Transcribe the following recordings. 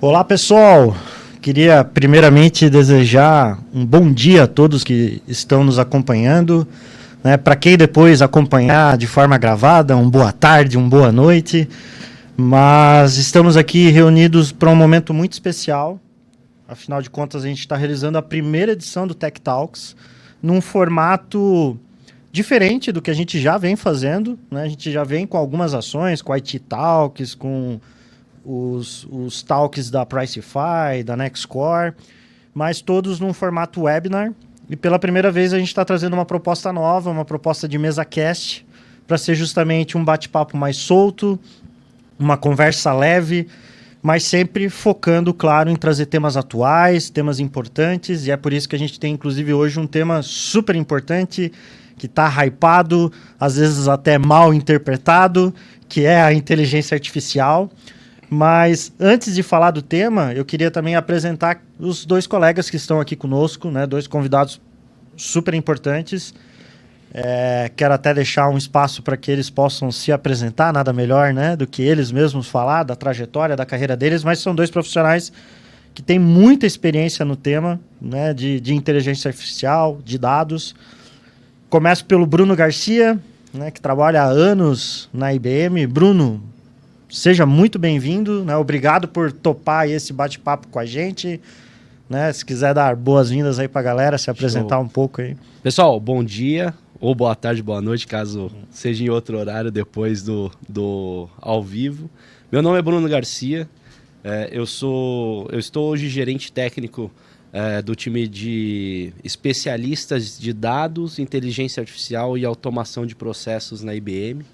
Olá, pessoal! Queria primeiramente desejar um bom dia a todos que estão nos acompanhando. Né? Para quem depois acompanhar de forma gravada, uma boa tarde, uma boa noite. Mas estamos aqui reunidos para um momento muito especial. Afinal de contas, a gente está realizando a primeira edição do Tech Talks num formato diferente do que a gente já vem fazendo. Né? A gente já vem com algumas ações, com IT Talks, com os talks da Pricify, da Nextcore, mas todos num formato webinar. E pela primeira vez a gente está trazendo uma proposta nova, uma proposta de mesa cast, para ser justamente um bate-papo mais solto, uma conversa leve, mas sempre focando, claro, em trazer temas atuais, temas importantes, e é por isso que a gente tem, inclusive, hoje um tema super importante, que está hypado, às vezes até mal interpretado, que é a inteligência artificial. Mas antes de falar do tema, eu queria também apresentar os dois colegas que estão aqui conosco, né? Dois convidados super importantes. Quero até deixar um espaço para que eles possam se apresentar, nada melhor, né, do que eles mesmos falar da trajetória, da carreira deles, mas são dois profissionais que têm muita experiência no tema, né, de inteligência artificial, de dados. Começo pelo Bruno Garcia, né, que trabalha há anos na IBM. Bruno, seja muito bem-vindo, né? Obrigado por topar esse bate-papo com a gente, né? Se quiser dar boas-vindas aí para a galera, se apresentar um pouco aí. Pessoal, bom dia, ou boa tarde, boa noite, caso seja em outro horário depois do ao vivo. Meu nome é Bruno Garcia, eu estou hoje gerente técnico do time de especialistas de dados, inteligência artificial e automação de processos na IBM.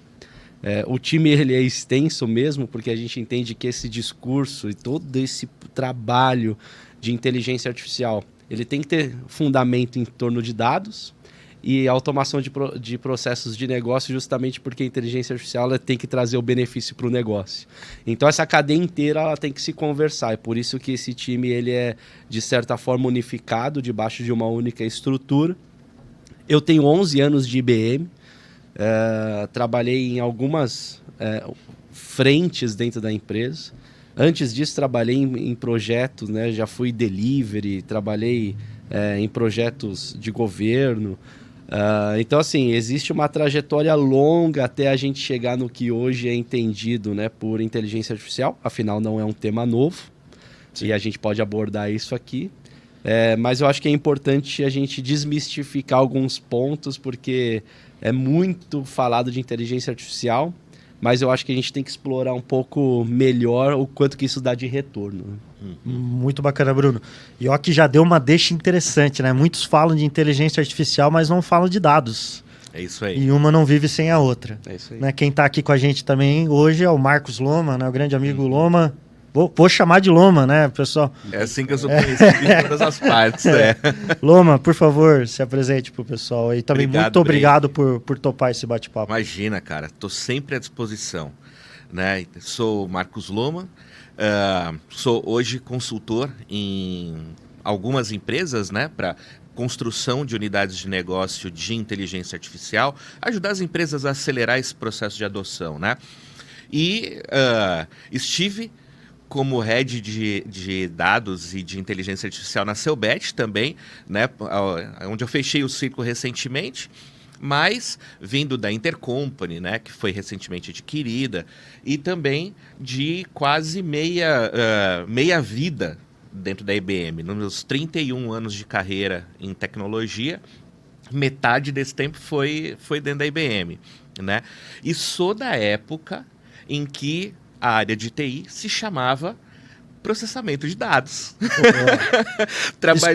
O time ele é extenso mesmo, porque a gente entende que esse discurso e todo esse trabalho de inteligência artificial ele tem que ter fundamento em torno de dados e automação de processos de negócio, justamente porque a inteligência artificial ela tem que trazer o benefício para o negócio. Então essa cadeia inteira ela tem que se conversar, é por isso que esse time ele é, de certa forma, unificado debaixo de uma única estrutura. Eu tenho 11 anos de IBM, trabalhei em algumas frentes dentro da empresa. Antes disso, trabalhei em projetos, né? Já fui delivery, trabalhei em projetos de governo. Então, assim, existe uma trajetória longa até a gente chegar no que hoje é entendido, né, por inteligência artificial. Afinal, não é um tema novo. Sim. E a gente pode abordar isso aqui. Mas eu acho que é importante a gente desmistificar alguns pontos, porque é muito falado de inteligência artificial, mas eu acho que a gente tem que explorar um pouco melhor o quanto que isso dá de retorno. Muito bacana, Bruno. E ó, que já deu uma deixa interessante, né? Muitos falam de inteligência artificial, mas não falam de dados. É isso aí. E uma não vive sem a outra. É isso aí. Né? Quem está aqui com a gente também hoje é o Marcos Loma, né? O grande amigo Loma. Vou chamar de Loma, né, pessoal? É assim que eu sou conhecido em todas as partes, Loma, por favor, se apresente pro pessoal. E também muito obrigado por topar esse bate-papo. Imagina, cara, estou sempre à disposição. Né? Sou Marcos Loma, sou hoje consultor em algumas empresas, né, para construção de unidades de negócio de inteligência artificial, ajudar as empresas a acelerar esse processo de adoção, né? E estive como head de dados e de inteligência artificial na Selbet também, né, onde eu fechei o ciclo recentemente, mas vindo da Intercompany, né, que foi recentemente adquirida, e também de quase meia vida dentro da IBM. Nos meus 31 anos de carreira em tecnologia, metade desse tempo foi dentro da IBM, né? E sou da época em que a área de TI se chamava processamento de dados.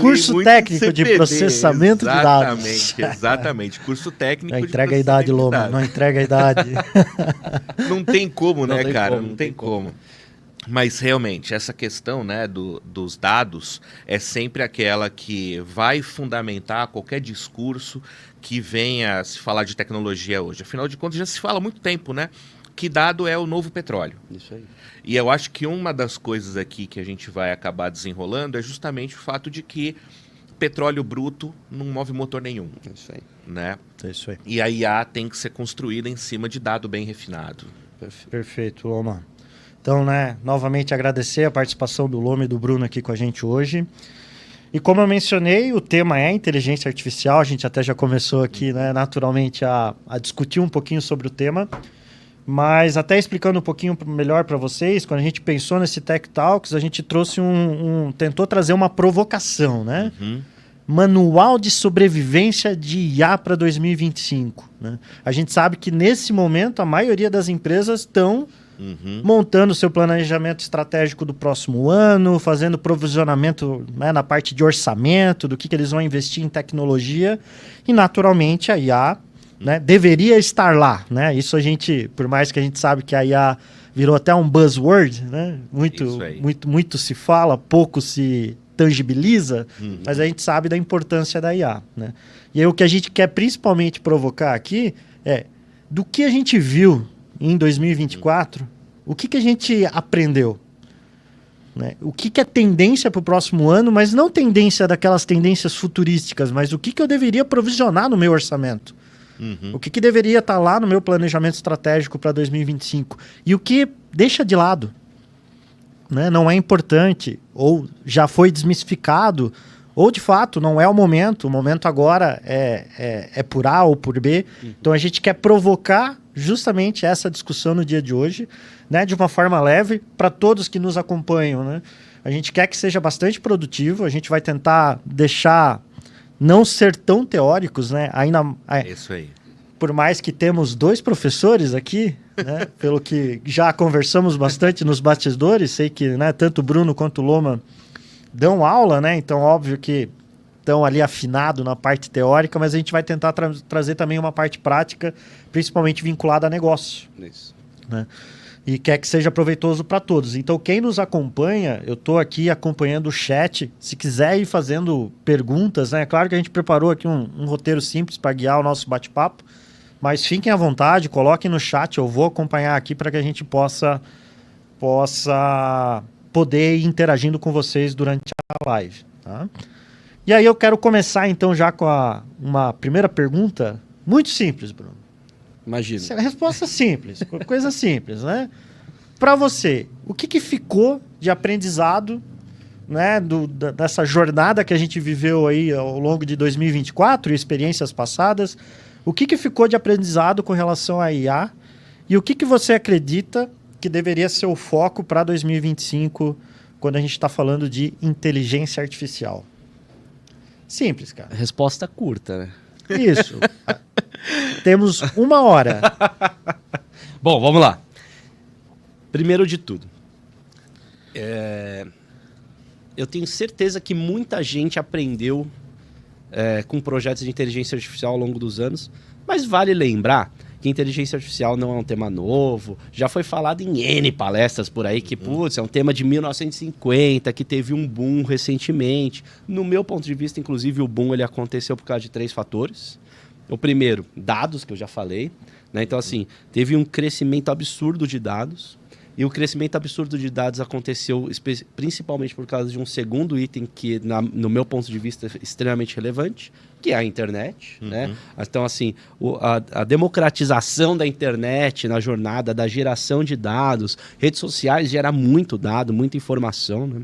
Curso técnico de processamento de dados. Exatamente. Curso técnico de entrega a idade, Loma. Não entrega a idade. Não tem como, né, cara? Não tem como. Mas realmente, essa questão, né, dos dados é sempre aquela que vai fundamentar qualquer discurso que venha se falar de tecnologia hoje. Afinal de contas, já se fala há muito tempo, né? Que dado é o novo petróleo. Isso aí. E eu acho que uma das coisas aqui que a gente vai acabar desenrolando é justamente o fato de que petróleo bruto não move motor nenhum. Isso aí. Né? Isso aí. E a IA tem que ser construída em cima de dado bem refinado. Perfeito, Loma. Então, né, novamente agradecer a participação do Loma e do Bruno aqui com a gente hoje. E como eu mencionei, o tema é inteligência artificial. A gente até já começou aqui, né, naturalmente, a discutir um pouquinho sobre o tema. Mas até explicando um pouquinho melhor para vocês, quando a gente pensou nesse Tech Talks, a gente trouxe tentou trazer uma provocação, né? Manual de sobrevivência de IA para 2025. Né? A gente sabe que nesse momento a maioria das empresas estão montando seu planejamento estratégico do próximo ano, fazendo provisionamento, né, na parte de orçamento, do que eles vão investir em tecnologia, e naturalmente a IA, né, deveria estar lá. Né? Isso a gente, por mais que a gente sabe que a IA virou até um buzzword, né? Muito se fala, pouco se tangibiliza, mas a gente sabe da importância da IA. Né? E aí o que a gente quer principalmente provocar aqui é do que a gente viu em 2024, o que a gente aprendeu? Né? O que é tendência para o próximo ano, mas não tendência daquelas tendências futurísticas, mas o que eu deveria provisionar no meu orçamento? O que deveria estar lá no meu planejamento estratégico para 2025? E o que deixa de lado? Né? Não é importante, ou já foi desmistificado, ou de fato não é o momento agora é por A ou por B. Então a gente quer provocar justamente essa discussão no dia de hoje, né, de uma forma leve para todos que nos acompanham. Né? A gente quer que seja bastante produtivo, a gente vai tentar deixar não ser tão teóricos, né? Isso aí. Por mais que temos 2 professores aqui, né, pelo que já conversamos bastante nos bastidores, sei que, né, tanto o Bruno quanto o Loma dão aula, né? Então, óbvio que estão ali afinados na parte teórica, mas a gente vai tentar trazer também uma parte prática, principalmente vinculada a negócio. Isso. Né? E quer que seja proveitoso para todos. Então, quem nos acompanha, eu estou aqui acompanhando o chat. Se quiser ir fazendo perguntas, né? Claro que a gente preparou aqui um roteiro simples para guiar o nosso bate-papo, mas fiquem à vontade, coloquem no chat, eu vou acompanhar aqui para que a gente possa poder ir interagindo com vocês durante a live. Tá? E aí eu quero começar então já com uma primeira pergunta, muito simples, Bruno. Imagina. Resposta simples, coisa simples, né? Para você, o que ficou de aprendizado, né, dessa jornada que a gente viveu aí ao longo de 2024 e experiências passadas? O que ficou de aprendizado com relação à IA? E o que você acredita que deveria ser o foco para 2025 quando a gente está falando de inteligência artificial? Simples, cara. Resposta curta, né? Isso. Temos 1 hora. Bom, vamos lá. Primeiro de tudo, eu tenho certeza que muita gente aprendeu com projetos de inteligência artificial ao longo dos anos, mas vale lembrar que inteligência artificial não é um tema novo, já foi falado em N palestras por aí que, putz, é um tema de 1950, que teve um boom recentemente. No meu ponto de vista, inclusive, o boom ele aconteceu por causa de 3 fatores. O primeiro, dados, que eu já falei. Né? Então, assim, teve um crescimento absurdo de dados. E o crescimento absurdo de dados aconteceu principalmente por causa de um segundo item que, no meu ponto de vista, é extremamente relevante, que é a internet. Né? Então, assim, a democratização da internet na jornada da geração de dados, redes sociais gera muito dado, muita informação, né?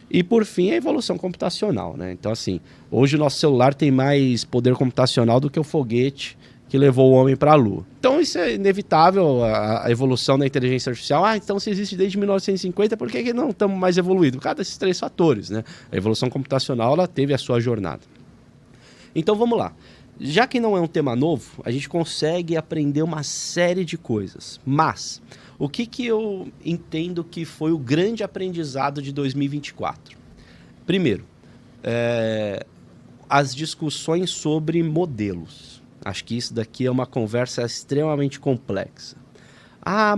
E, por fim, a evolução computacional. Né? Então, assim, hoje o nosso celular tem mais poder computacional do que o foguete que levou o homem para a Lua. Então, isso é inevitável, a evolução da inteligência artificial. Então, se existe desde 1950, por que não estamos mais evoluídos? Por causa desses 3 fatores. Né? A evolução computacional ela teve a sua jornada. Então, vamos lá. Já que não é um tema novo, a gente consegue aprender uma série de coisas. Mas, o que eu entendo que foi o grande aprendizado de 2024? Primeiro, as discussões sobre modelos. Acho que isso daqui é uma conversa extremamente complexa.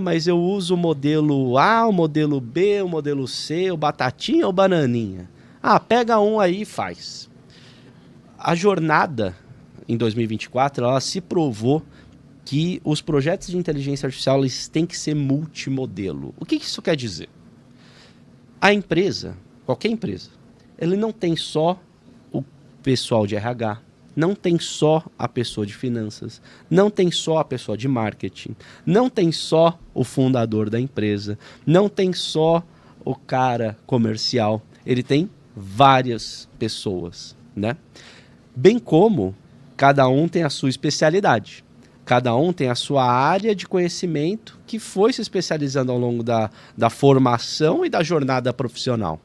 Mas eu uso o modelo A, o modelo B, o modelo C, o batatinha ou bananinha? Pega um aí e faz. A jornada em 2024, ela se provou que os projetos de inteligência artificial eles têm que ser multimodelo. O que isso quer dizer? A empresa, qualquer empresa, ele não tem só o pessoal de RH, não tem só a pessoa de finanças, não tem só a pessoa de marketing, não tem só o fundador da empresa, não tem só o cara comercial, ele tem várias pessoas, né? Bem como cada um tem a sua especialidade, cada um tem a sua área de conhecimento que foi se especializando ao longo da formação e da jornada profissional.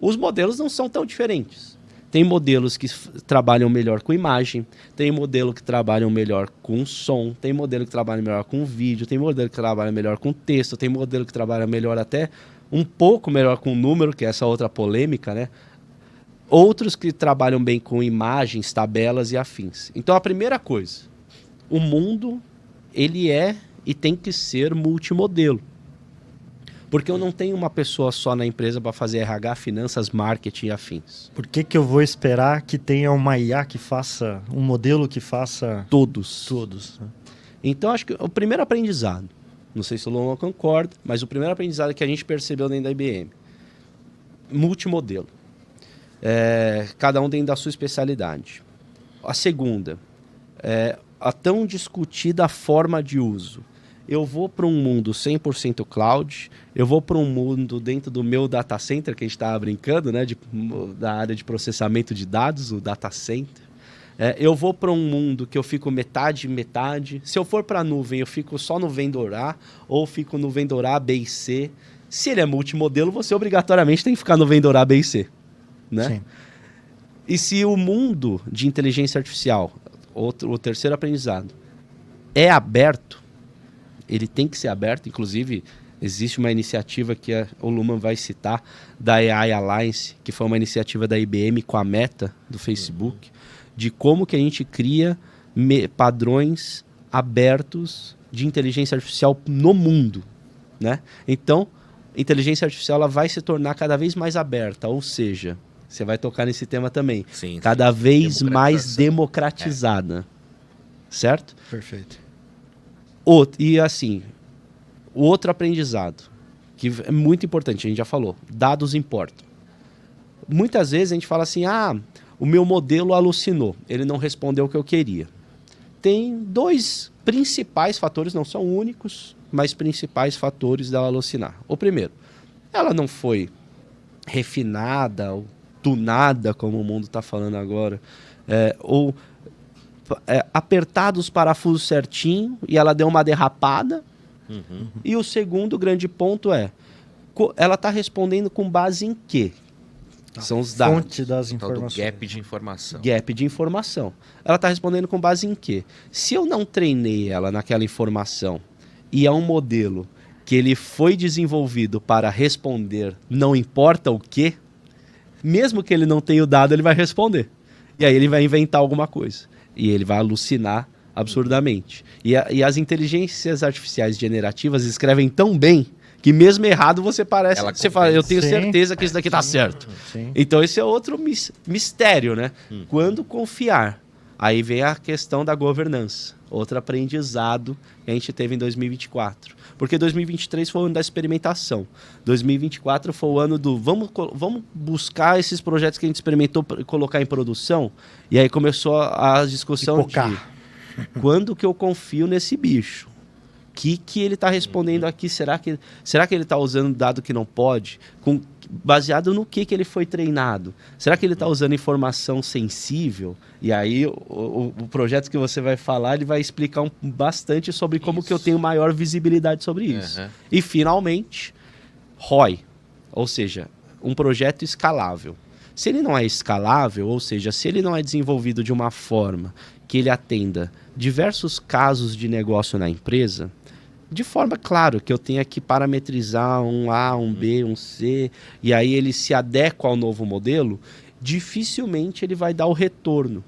Os modelos não são tão diferentes. Tem modelos que trabalham melhor com imagem, tem modelo que trabalham melhor com som, tem modelo que trabalha melhor com vídeo, tem modelo que trabalha melhor com texto, tem modelo que trabalha melhor até um pouco melhor com número, que é essa outra polêmica, né? Outros que trabalham bem com imagens, tabelas e afins. Então a primeira coisa, o mundo ele é e tem que ser multimodelo. Porque eu não tenho uma pessoa só na empresa para fazer RH, finanças, marketing e afins. Por que eu vou esperar que tenha uma IA que faça, um modelo que faça Todos. né? Então, acho que o primeiro aprendizado, não sei se o Luan concorda, mas o primeiro aprendizado que a gente percebeu dentro da IBM, multimodelo. Cada um dentro da sua especialidade. A segunda, a tão discutida forma de uso. Eu vou para um mundo 100% cloud, eu vou para um mundo dentro do meu data center, que a gente estava brincando, né, da área de processamento de dados, o data center. Eu vou para um mundo que eu fico metade. Se eu for para a nuvem, eu fico só no vendor A, ou fico no vendor A, B e C. Se ele é multimodelo, você obrigatoriamente tem que ficar no vendor A, B e C. Né? Sim. E se o mundo de inteligência artificial, o terceiro aprendizado, é aberto, ele tem que ser aberto. Inclusive, existe uma iniciativa que o Luman vai citar, da AI Alliance, que foi uma iniciativa da IBM com a Meta, do Facebook, de como que a gente cria padrões abertos de inteligência artificial no mundo. Né? Então, inteligência artificial ela vai se tornar cada vez mais aberta, ou seja, você vai tocar nesse tema também, Sim, cada vez mais democratizada. Certo? Perfeito. E assim, o outro aprendizado, que é muito importante, a gente já falou, dados importam. Muitas vezes a gente fala assim, o meu modelo alucinou, ele não respondeu o que eu queria. Tem dois principais fatores, não são únicos, mas principais fatores dela alucinar. O primeiro, ela não foi refinada ou tunada, como o mundo está falando agora, ou apertado os parafusos certinho e ela deu uma derrapada. Uhum. E o segundo grande ponto ela está respondendo com base em quê? São os dados. Fonte das Tal do informações. gap de informação. Gap de informação. Ela está respondendo com base em quê? Se eu não treinei ela naquela informação e é um modelo que ele foi desenvolvido para responder não importa o quê, mesmo que ele não tenha o dado, ele vai responder. E aí ele vai inventar alguma coisa. E ele vai alucinar absurdamente. E as inteligências artificiais generativas escrevem tão bem que mesmo errado você fala, eu tenho certeza que isso daqui está certo. Sim. Então esse é outro mistério, né? Quando confiar? Aí vem a questão da governança. Outro aprendizado que a gente teve em 2024. Porque 2023 foi o ano da experimentação. 2024 foi o ano do vamos buscar esses projetos que a gente experimentou e colocar em produção. E aí começou a discussão de quando que eu confio nesse bicho? O que ele está respondendo aqui? Será que ele está usando dado que não pode? Baseado no que ele foi treinado? Será que ele está usando informação sensível? E aí o projeto que você vai falar, ele vai explicar bastante sobre como que eu tenho maior visibilidade sobre isso. Uhum. E finalmente, ROI, ou seja, um projeto escalável. Se ele não é escalável, ou seja, se ele não é desenvolvido de uma forma que ele atenda diversos casos de negócio na empresa, de forma, claro, que eu tenha que parametrizar um A, um B, um C, e aí ele se adequa ao novo modelo, dificilmente ele vai dar o retorno.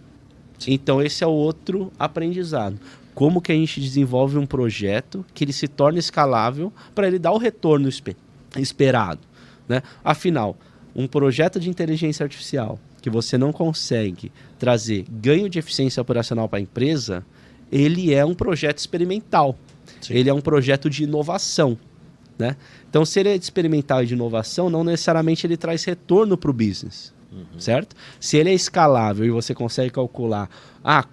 Então esse é o outro aprendizado. Como que a gente desenvolve um projeto que ele se torne escalável para ele dar o retorno esperado, né? Afinal, um projeto de inteligência artificial que você não consegue trazer ganho de eficiência operacional para a empresa, ele é um projeto experimental. Sim. Ele é um projeto de inovação, né? Então, se ele é experimental e de inovação, não necessariamente ele traz retorno para o business. certo? Se ele é escalável e você consegue calcular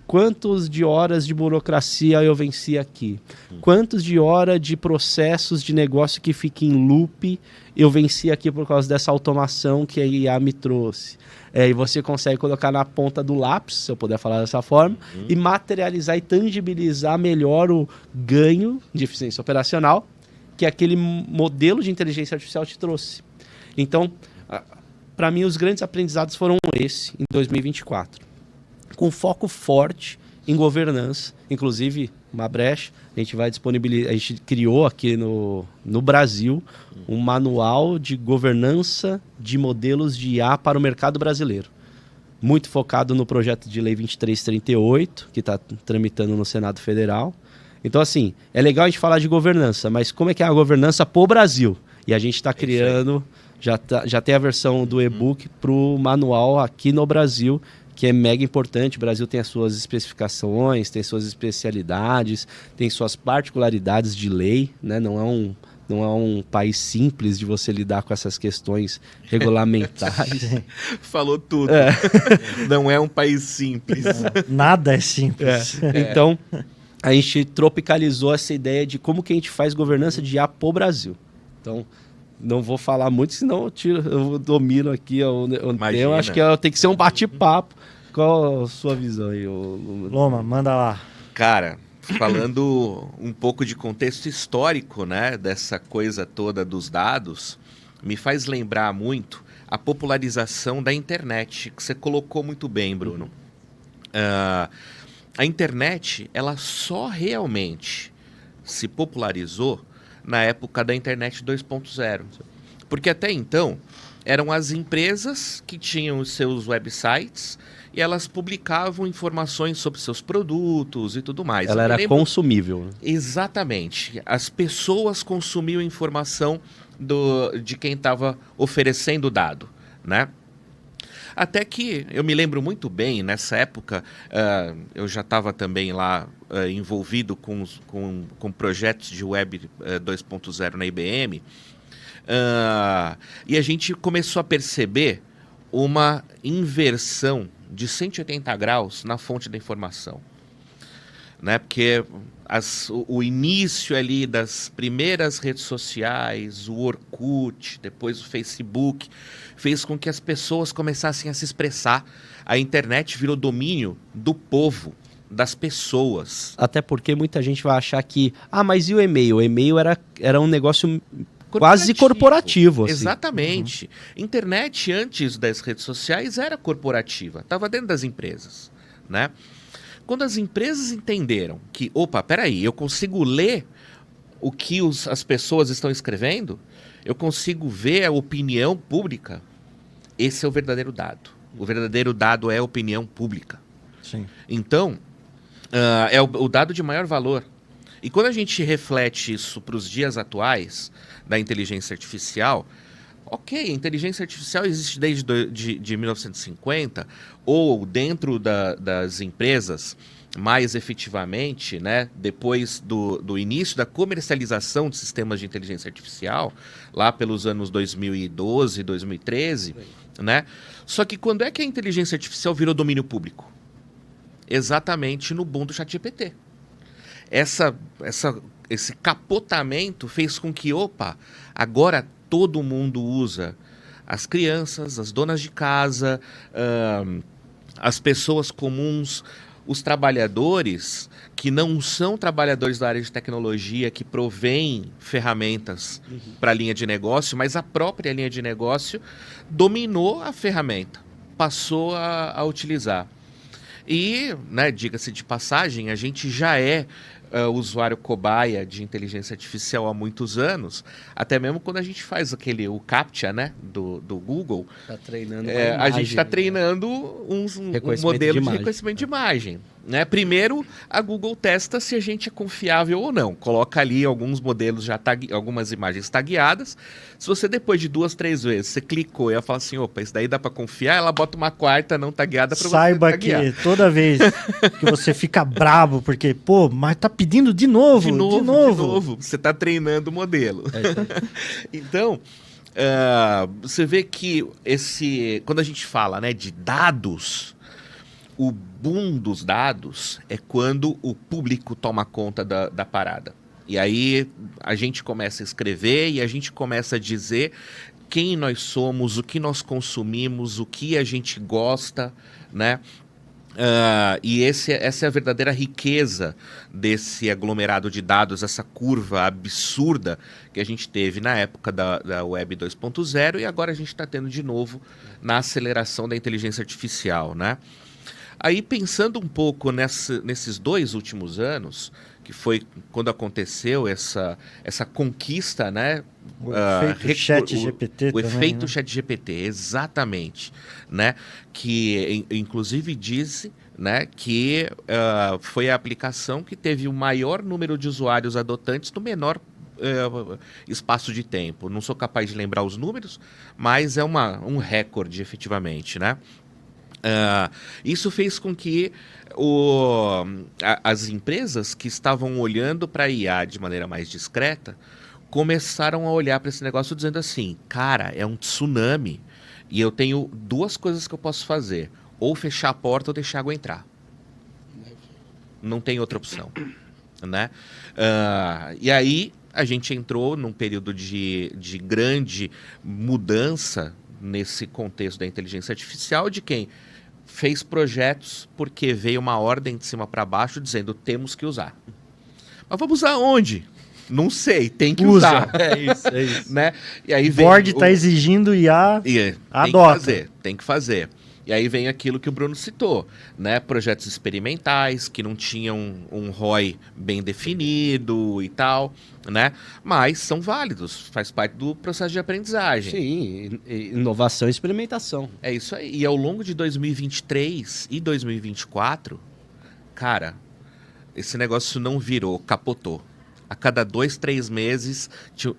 quantos de horas de burocracia eu venci aqui, quantos de horas de processos de negócio que fica em loop eu venci aqui por causa dessa automação que a IA me trouxe. E você consegue colocar na ponta do lápis, se eu puder falar dessa forma, e materializar e tangibilizar melhor o ganho de eficiência operacional que aquele modelo de inteligência artificial te trouxe. Então, para mim, os grandes aprendizados foram esse em 2024. Com foco forte em governança, inclusive uma brecha, a gente vai disponibilizar, a gente criou aqui no Brasil um manual de governança de modelos de IA para o mercado brasileiro. Muito focado no projeto de lei 2338, que está tramitando no Senado Federal. Então, assim, é legal a gente falar de governança, mas como é que é a governança para o Brasil? E a gente está criando, já tem a versão do e-book para o manual aqui no Brasil, que é mega importante. O Brasil tem as suas especificações, tem suas especialidades, tem suas particularidades de lei, né? Não é um país simples de você lidar com essas questões regulamentares. Falou tudo. Não é um país simples. Nada é simples. Então, a gente tropicalizou essa ideia de como que a gente faz governança de IA pro Brasil. Então, não vou falar muito, senão eu domino aqui o tema. Acho que tem que ser um bate-papo. Qual a sua visão aí, Loma, manda lá. Cara, falando um pouco de contexto histórico, né, dessa coisa toda dos dados, me faz lembrar muito a popularização da internet, que você colocou muito bem, Bruno. A internet, ela só realmente se popularizou na época da internet 2.0. Porque até então, eram as empresas que tinham os seus websites e elas publicavam informações sobre seus produtos e tudo mais. Ela era consumível. Exatamente. As pessoas consumiam informação de quem estava oferecendo o dado, né? Até que eu me lembro muito bem, nessa época, eu já estava também lá envolvido com projetos de web 2.0 na IBM, e a gente começou a perceber uma inversão de 180 graus na fonte da informação, né? Porque o início ali das primeiras redes sociais, o Orkut, depois o Facebook, fez com que as pessoas começassem a se expressar. A internet virou domínio do povo, das pessoas. Até porque muita gente vai achar que, mas e o e-mail? O e-mail era um negócio quase corporativo. Assim. Exatamente. Internet, antes das redes sociais, era corporativa. Estava dentro das empresas, né? Quando as empresas entenderam que, peraí, eu consigo ler o que as pessoas estão escrevendo, eu consigo ver a opinião pública, esse é o verdadeiro dado. O verdadeiro dado é a opinião pública. Sim. Então, é o dado de maior valor. E quando a gente reflete isso para os dias atuais da inteligência artificial, a inteligência artificial existe desde 1950, ou dentro das empresas, mais efetivamente, né, depois do início da comercialização de sistemas de inteligência artificial, lá pelos anos 2012, 2013, né? Só que quando é que a inteligência artificial virou domínio público? Exatamente no boom do ChatGPT. Esse capotamento fez com que, agora todo mundo usa. As crianças, as donas de casa, as pessoas comuns, os trabalhadores que não são trabalhadores da área de tecnologia, que provêm ferramentas para a linha de negócio, mas a própria linha de negócio dominou a ferramenta, passou a utilizar. E, né, diga-se de passagem, a gente já é usuário cobaia de inteligência artificial há muitos anos, até mesmo quando a gente faz o CAPTCHA, né, do Google, tá treinando a gente está treinando um modelo de reconhecimento de imagem. Né? Primeiro, a Google testa se a gente é confiável ou não. Coloca ali alguns modelos, algumas imagens tagueadas. Se você, depois de 2, 3 vezes, você clicou e ela fala assim, isso daí dá para confiar, ela bota uma quarta não tagueada para você taguear. Saiba que toda vez que você fica brabo, porque, mas tá pedindo de novo. Você tá treinando o modelo. Então, Você vê que quando a gente fala, né, de dados, o boom dos dados é quando o público toma conta da parada. E aí a gente começa a escrever e a gente começa a dizer quem nós somos, o que nós consumimos, o que a gente gosta, né? E essa é a verdadeira riqueza desse aglomerado de dados, essa curva absurda que a gente teve na época da Web 2.0 e agora a gente está tendo de novo na aceleração da inteligência artificial, né? Aí pensando um pouco nesses 2 últimos anos, que foi quando aconteceu essa conquista, né? O efeito ChatGPT o também, efeito né? ChatGPT, exatamente, né? Que inclusive diz, né, que foi a aplicação que teve o maior número de usuários adotantes no menor espaço de tempo. Não sou capaz de lembrar os números, mas é um recorde, efetivamente, né? Isso fez com que as empresas que estavam olhando para a IA de maneira mais discreta começaram a olhar para esse negócio dizendo assim, cara, é um tsunami e eu tenho 2 coisas que eu posso fazer, ou fechar a porta ou deixar a água entrar. Não tem outra opção, né? E aí a gente entrou num período de grande mudança nesse contexto da inteligência artificial, de quem fez projetos porque veio uma ordem de cima para baixo dizendo temos que usar. Mas vamos usar onde? Não sei, tem que usar. É isso. Né? E aí O board está exigindo IA, adota. Tem que fazer. E aí vem aquilo que o Bruno citou, né? Projetos experimentais que não tinham um ROI bem definido e tal, né? Mas são válidos, faz parte do processo de aprendizagem. Sim, inovação e experimentação. É isso aí. E ao longo de 2023 e 2024, cara, esse negócio não virou, capotou. A cada 2, 3 meses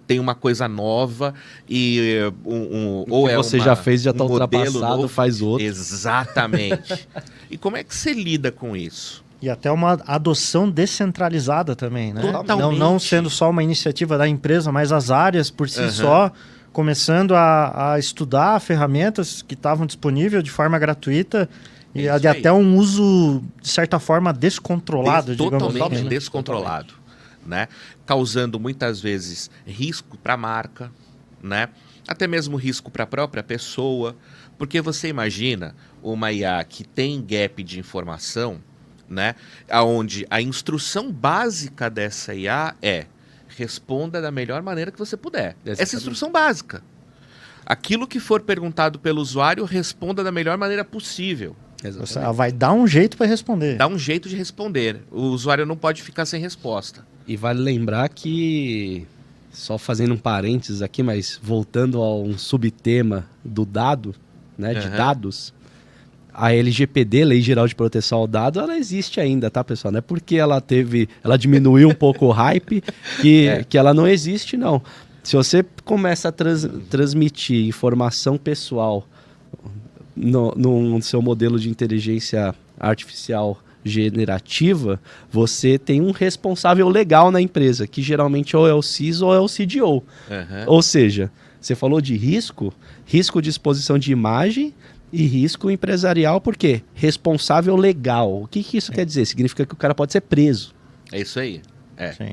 tem uma coisa nova e ou é você já fez, já está ultrapassado, novo. faz outro. Exatamente. E como é que você lida com isso? E até uma adoção descentralizada também, né? Totalmente. Não sendo só uma iniciativa da empresa, mas as áreas por si só começando a estudar ferramentas que estavam disponíveis de forma gratuita e até um uso, de certa forma, descontrolado. Totalmente assim, né? descontrolado. Né? Causando muitas vezes risco para a marca, né? Até mesmo risco para a própria pessoa, porque você imagina uma IA que tem gap de informação, né? Onde a instrução básica dessa IA é responda da melhor maneira que você puder. Exatamente. Essa instrução básica. Aquilo que for perguntado pelo usuário, responda da melhor maneira possível. Ela vai dar um jeito para responder. Dá um jeito de responder. O usuário não pode ficar sem resposta. E vale lembrar que, só fazendo um parênteses aqui, mas voltando a um subtema do dado, né, de dados, a LGPD, Lei Geral de Proteção ao Dado, ela existe ainda, tá, pessoal? Não é porque ela diminuiu um pouco o hype que ela não existe, não. Se você começa a transmitir informação pessoal no seu modelo de inteligência artificial generativa, você tem um responsável legal na empresa, que geralmente ou é o CISO ou é o CDO. Ou seja, você falou de risco de exposição de imagem e risco empresarial, por quê? Responsável legal. O que isso quer dizer? Significa que o cara pode ser preso. É isso aí.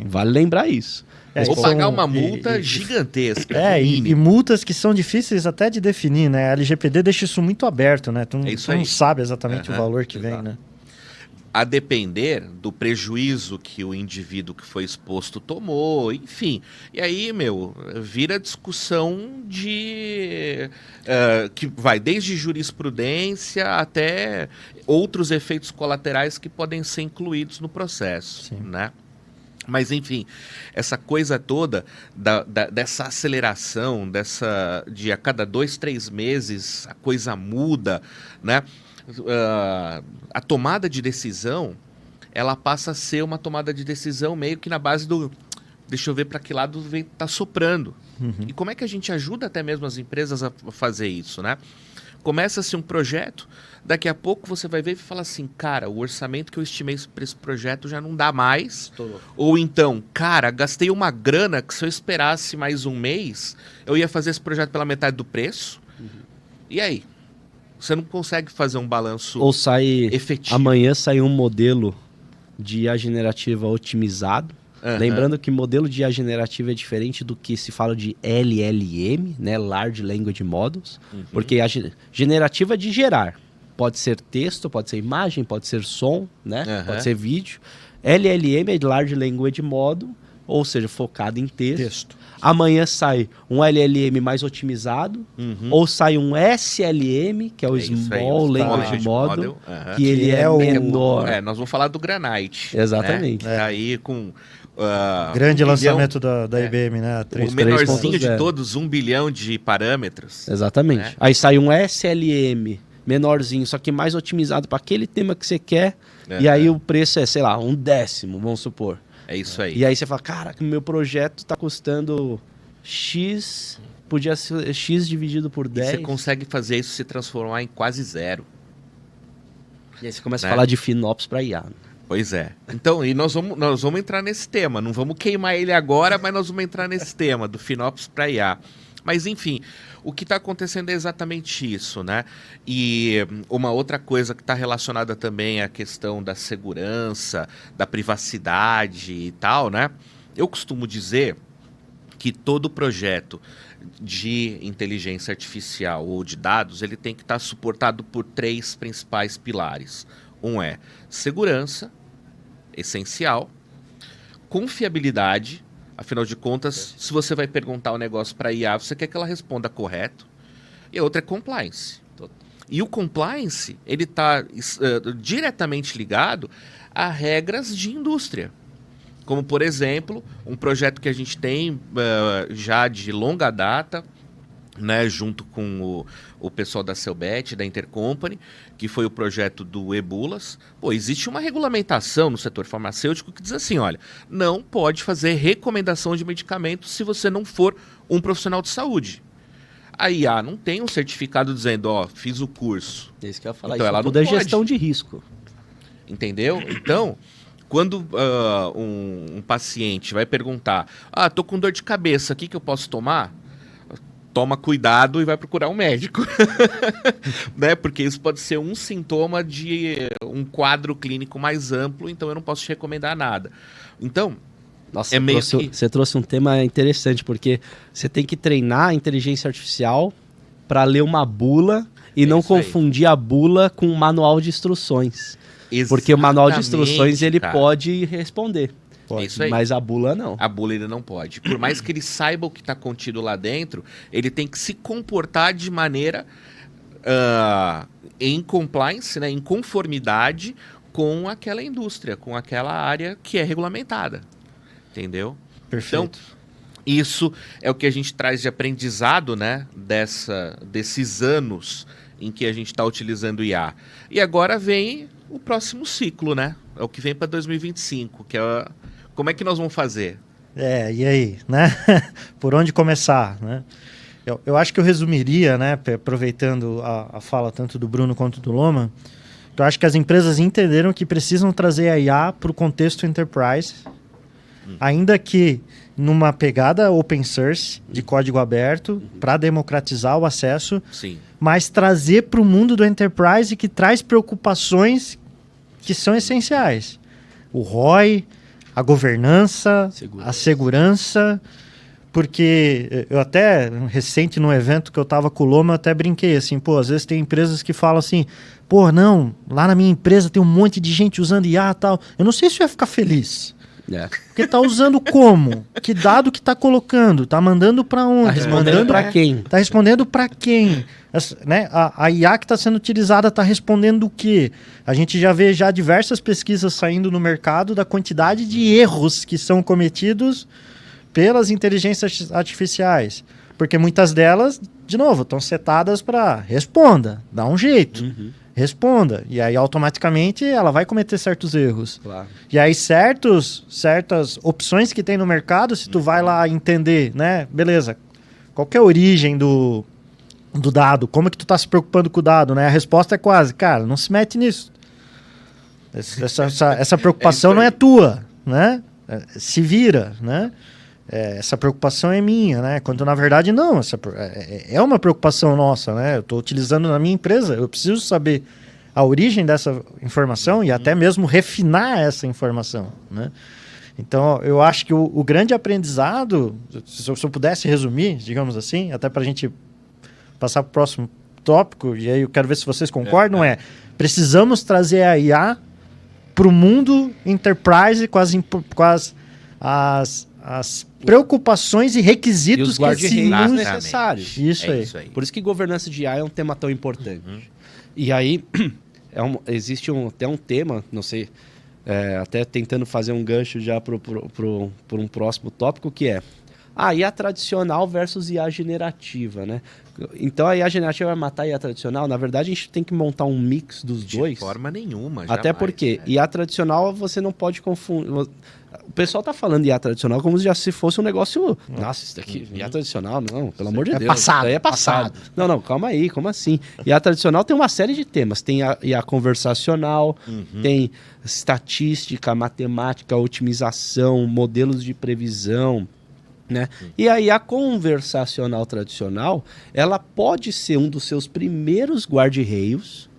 Vale lembrar isso. Ou pagar uma multa gigantesca. E multas que são difíceis até de definir, né? A LGPD deixa isso muito aberto, né? Tu não sabe exatamente o valor que vem, né? A depender do prejuízo que o indivíduo que foi exposto tomou, enfim. E aí, vira discussão que vai desde jurisprudência até outros efeitos colaterais que podem ser incluídos no processo, né? Mas, enfim, essa coisa toda dessa aceleração, de a cada 2, 3 meses a coisa muda, né? A tomada de decisão, ela passa a ser uma tomada de decisão meio que na base do deixa eu ver para que lado está soprando. E como é que a gente ajuda até mesmo as empresas a fazer isso, né? Começa-se um projeto, daqui a pouco você vai ver e fala assim, cara, o orçamento que eu estimei para esse projeto já não dá mais. Ou então, cara, gastei uma grana que se eu esperasse mais um mês, eu ia fazer esse projeto pela metade do preço. E aí? Você não consegue fazer um balanço Ou sai efetivo. amanhã sai um modelo de IA generativa otimizado. Lembrando que modelo de IA generativa é diferente do que se fala de LLM, né? Large Language Models. Porque a generativa é de gerar. Pode ser texto, pode ser imagem, pode ser som, né? Pode ser vídeo. LLM é de Large Language Model, ou seja, focado em texto. Amanhã sai um LLM mais otimizado, ou sai um SLM, que é o Small Language Model, que ele é menor. Nós vamos falar do Granite. Exatamente. Né? Aí com... grande lançamento da IBM, né? O menorzinho de todos, 1 bilhão de parâmetros. Exatamente. Né? Aí sai um SLM menorzinho, só que mais otimizado para aquele tema que você quer, e aí o preço é, sei lá, 1/10, vamos supor. É isso aí. E aí você fala, cara, meu projeto tá custando X, podia ser X dividido por 10. E você consegue fazer isso se transformar em quase zero. E aí você começa a falar de FinOps para IA. Pois é. Então, e nós vamos entrar nesse tema. Não vamos queimar ele agora, mas nós vamos entrar nesse tema do FinOps para IA. Mas, enfim, o que está acontecendo é exatamente isso, né? E uma outra coisa que está relacionada também à questão da segurança, da privacidade e tal, né? Eu costumo dizer que todo projeto de inteligência artificial ou de dados, ele tem que estar suportado por 3 principais pilares. Um é segurança, essencial, confiabilidade. Afinal de contas, se você vai perguntar um negócio para a IA, você quer que ela responda correto. E a outra é compliance. E o compliance, ele está diretamente ligado a regras de indústria. Como, por exemplo, um projeto que a gente tem já de longa data, né, junto com o pessoal da Selbet, da Intercompany, que foi o projeto do Ebulas. Pô, existe uma regulamentação no setor farmacêutico que diz assim, olha, não pode fazer recomendação de medicamentos se você não for um profissional de saúde. A IA não tem um certificado dizendo, ó, fiz o curso. É isso que eu ia falar, então, isso ela tudo não é pode. Gestão de risco. Entendeu? Então, quando um paciente vai perguntar, tô com dor de cabeça, o que eu posso tomar? Toma cuidado e vai procurar um médico. Né? Porque isso pode ser um sintoma de um quadro clínico mais amplo, então eu não posso te recomendar nada. Então, nossa, você trouxe um tema interessante, porque você tem que treinar a inteligência artificial para ler uma bula e não confundir a bula com um manual de instruções. Exatamente, porque o manual de instruções ele pode responder. É isso aí. Mas a bula não. A bula ele não pode. Por mais que ele saiba o que está contido lá dentro, ele tem que se comportar de maneira em compliance, né, em conformidade com aquela indústria, com aquela área que é regulamentada. Entendeu? Perfeito. Então, isso é o que a gente traz de aprendizado, né, desses anos em que a gente está utilizando IA. E agora vem o próximo ciclo, né? É o que vem para 2025, que é como é que nós vamos fazer? E aí, né? Por onde começar, né? Eu acho que eu resumiria, né, aproveitando a fala tanto do Bruno quanto do Loma, eu acho que as empresas entenderam que precisam trazer a IA para o contexto enterprise, ainda que numa pegada open source, de código aberto, para democratizar o acesso, Sim. mas trazer para o mundo do enterprise que traz preocupações que são essenciais. O ROI, a governança, a segurança, porque eu até, recente num evento que eu estava com o Loma, eu até brinquei assim, às vezes tem empresas que falam assim, não, lá na minha empresa tem um monte de gente usando IA e tal, eu não sei se eu ia ficar feliz. Porque tá usando como? Que dado que tá colocando? Tá mandando para onde? Tá respondendo para quem? Tá respondendo para quem? Né? A IA que está sendo utilizada está respondendo o quê? A gente já vê diversas pesquisas saindo no mercado da quantidade de erros que são cometidos pelas inteligências artificiais. Porque muitas delas, de novo, estão setadas para responda, dá um jeito. Responda. E aí, automaticamente, ela vai cometer certos erros. Claro. E aí, certas opções que tem no mercado, se tu vai lá entender, né? Beleza, qual que é a origem do dado. Como é que tu tá se preocupando com o dado, né? A resposta é quase, cara, não se mete nisso. Essa preocupação não é tua, né? Se vira, né? Essa preocupação é minha, né? Quando na verdade não, é uma preocupação nossa, né? Eu estou utilizando na minha empresa, eu preciso saber a origem dessa informação e até mesmo refinar essa informação, né? Então, eu acho que o grande aprendizado, se eu pudesse resumir, digamos assim, até para a gente passar para o próximo tópico, e aí eu quero ver se vocês concordam, precisamos trazer a IA para o mundo enterprise com as preocupações e requisitos e os guarda-reis necessários. Isso aí. Por isso que governança de IA é um tema tão importante. E aí, existe até um tema, não sei, até tentando fazer um gancho já por um próximo tópico, que é a IA tradicional versus IA generativa, né? Então a IA generativa vai matar a IA tradicional? Na verdade, a gente tem que montar um mix dos dois. De forma nenhuma, jamais. Até porque IA tradicional você não pode confundir. O pessoal tá falando de IA tradicional como se fosse um negócio... Nossa, isso daqui, IA tradicional? Não, pelo amor de Deus. Passado. Isso daí é passado. Não, calma aí, como assim? IA tradicional tem uma série de temas. Tem a IA conversacional, tem estatística, matemática, otimização, modelos de previsão, né? E aí a conversacional tradicional, ela pode ser um dos seus primeiros guarda-reios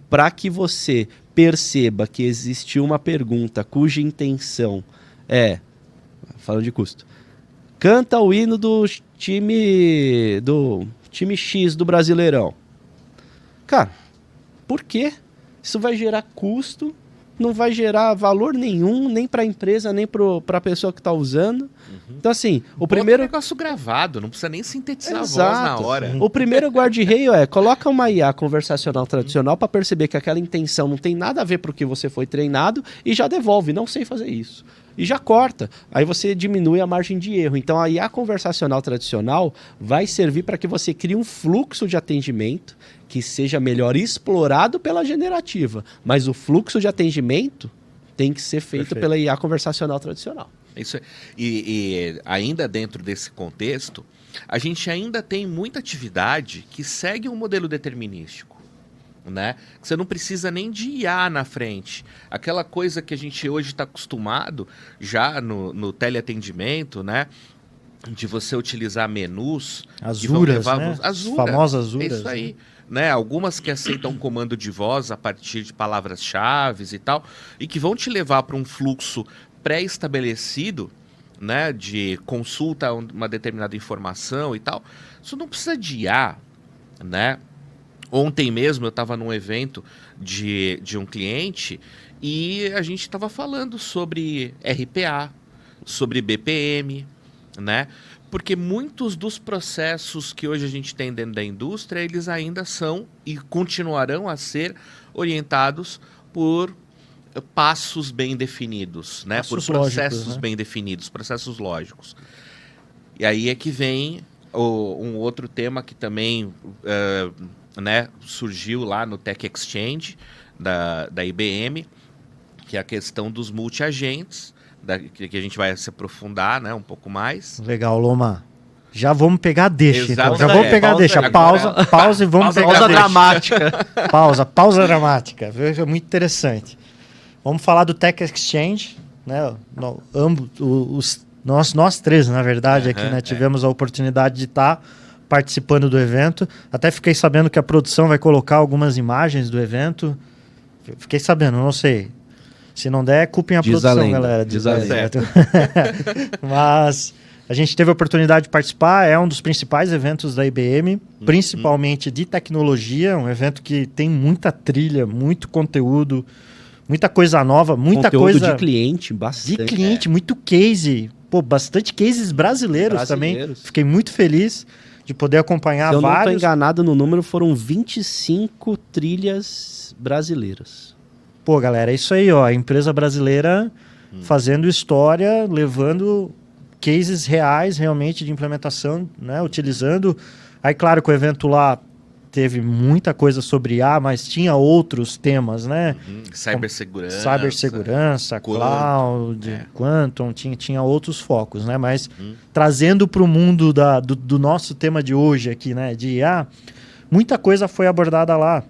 para que você perceba que existe uma pergunta cuja intenção falando de custo, canta o hino do time X do Brasileirão. Cara, por quê? Isso vai gerar custo, não vai gerar valor nenhum, nem para a empresa, nem para a pessoa que está usando. Então, assim, o primeiro... negócio gravado, não precisa nem sintetizar Exato. A voz na hora. O primeiro guarda-reio coloca uma IA conversacional tradicional para perceber que aquela intenção não tem nada a ver para o que você foi treinado e já devolve, não sei fazer isso. E já corta. Aí você diminui a margem de erro. Então, a IA conversacional tradicional vai servir para que você crie um fluxo de atendimento que seja melhor explorado pela generativa. Mas o fluxo de atendimento tem que ser feito pela IA conversacional tradicional. Isso. E ainda dentro desse contexto, a gente ainda tem muita atividade que segue um modelo determinístico, né? Você não precisa nem de IA na frente. Aquela coisa que a gente hoje está acostumado já no teleatendimento, né? De você utilizar menus. Azuras, né? Azura. Famosas Azuras. É isso aí. Né? Algumas que aceitam comando de voz a partir de palavras-chave e tal, e que vão te levar para um fluxo pré-estabelecido, né, de consulta a uma determinada informação e tal. Isso não precisa de IA, né? Ontem mesmo eu estava num evento de um cliente e a gente estava falando sobre RPA, sobre BPM, né? Porque muitos dos processos que hoje a gente tem dentro da indústria, eles ainda são e continuarão a ser orientados por passos bem definidos, né? Por processos lógicos, né? Bem definidos, processos lógicos. E aí é que vem um outro tema que também né, surgiu lá no Tech Exchange da IBM, que é a questão dos multi-agentes, que a gente vai se aprofundar, né, um pouco mais. Legal, Loma. Já vamos pegar deixa. Então. Já Exatamente. vamos pegar deixa. Pausa e vamos pegar pausa deixa. dramática. Pausa dramática. É muito interessante. Vamos falar do Tech Exchange, né? Nós três, na verdade, aqui, né, tivemos a oportunidade de estar participando do evento. Até fiquei sabendo que a produção vai colocar algumas imagens do evento. Fiquei sabendo, não sei. Se não der, culpem a produção, galera. Diz a lenda. Mas a gente teve a oportunidade de participar, é um dos principais eventos da IBM, principalmente de tecnologia, um evento que tem muita trilha, muito conteúdo, muita coisa nova, muita conteúdo coisa... de cliente, bastante. De cliente, muito case. Pô, bastante cases brasileiros também. Fiquei muito feliz de poder acompanhar vários. Se eu não estou enganado no número, foram 25 trilhas brasileiras. Pô, galera, é isso aí, ó. A empresa brasileira fazendo história, levando cases reais realmente de implementação, né? Utilizando. Aí, claro que o evento lá teve muita coisa sobre IA, mas tinha outros temas, né? Cibersegurança. Cibersegurança, cloud, quantum, tinha outros focos, né? Mas trazendo para o mundo do nosso tema de hoje aqui, né? De IA, muita coisa foi abordada lá.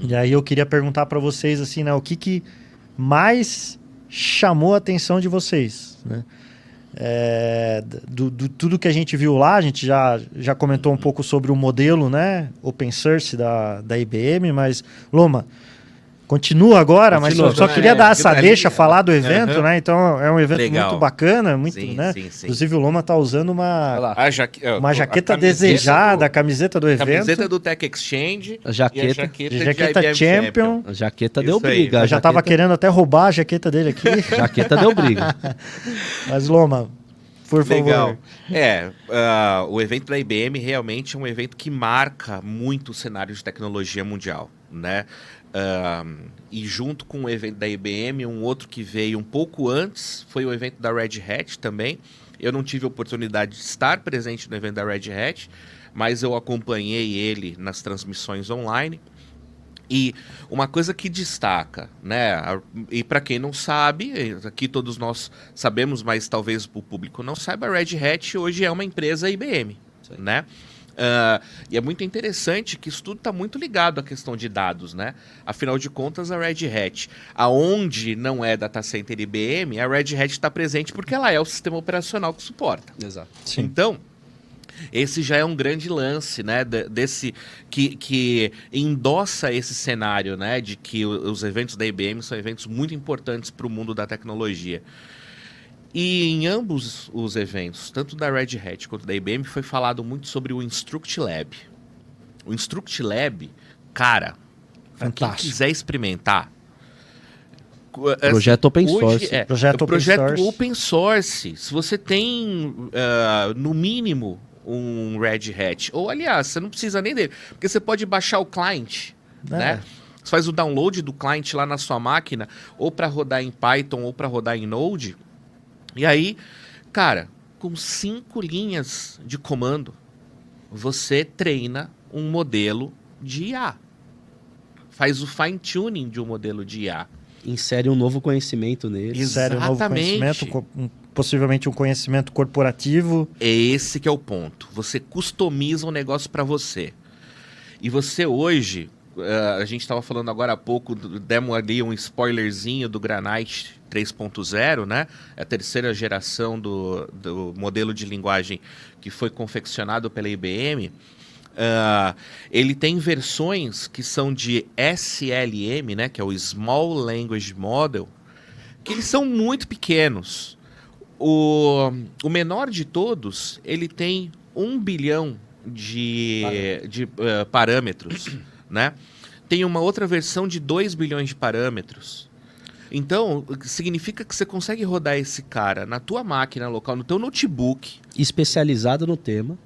E aí eu queria perguntar para vocês, assim, né? O que mais chamou a atenção de vocês, né? Tudo que a gente viu lá, a gente já comentou um pouco sobre o modelo, né, open source da IBM, mas Loma, continua agora, mas só queria dar essa deixa, falar do evento, né? Então é um evento muito bacana, muito, sim, né? Sim. Inclusive o Loma tá usando uma jaqueta a desejada, a camiseta do evento. Camiseta do Tech Exchange, a jaqueta de Champion. A jaqueta deu briga. Eu já tava querendo até roubar a jaqueta dele aqui. A jaqueta deu briga. Mas Loma, por favor. Legal. O evento da IBM realmente é um evento que marca muito o cenário de tecnologia mundial, né? E junto com o evento da IBM, um outro que veio um pouco antes foi o evento da Red Hat também. Eu não tive a oportunidade de estar presente no evento da Red Hat, mas eu acompanhei ele nas transmissões online. E uma coisa que destaca, né? E para quem não sabe, aqui todos nós sabemos, mas talvez o público não saiba, a Red Hat hoje é uma empresa IBM, né? E é muito interessante que isso tudo está muito ligado à questão de dados, né? Afinal de contas, a Red Hat, aonde não é data center IBM, a Red Hat está presente porque ela é o sistema operacional que suporta. Exato. Sim. Então, esse já é um grande lance, né? Desse que endossa esse cenário, né? De que os eventos da IBM são eventos muito importantes para o mundo da tecnologia. E em ambos os eventos, tanto da Red Hat quanto da IBM, foi falado muito sobre o Instruct Lab. O Instruct Lab, cara, para quem quiser experimentar... Projeto open source. Projeto open source. Se você tem, no mínimo, um Red Hat, ou aliás, você não precisa nem dele, porque você pode baixar o client, né? Você faz o download do client lá na sua máquina, ou para rodar em Python, ou para rodar em Node. E aí, cara, com 5 linhas de comando, você treina um modelo de IA. Faz o fine-tuning de um modelo de IA. Insere um novo conhecimento nele. Insere um novo conhecimento, possivelmente um conhecimento corporativo. É esse que é o ponto. Você customiza um negócio para você. E você hoje, a gente estava falando agora há pouco, demos ali um spoilerzinho do Granite 3.0, né? É a terceira geração do modelo de linguagem que foi confeccionado pela IBM. Ele tem versões que são de SLM, né? Que é o Small Language Model, que eles são muito pequenos. O menor de todos, ele tem 1 bilhão de parâmetros, né? Tem uma outra versão de 2 bilhões de parâmetros. Então, significa que você consegue rodar esse cara na tua máquina local, no teu notebook. Especializado no tema.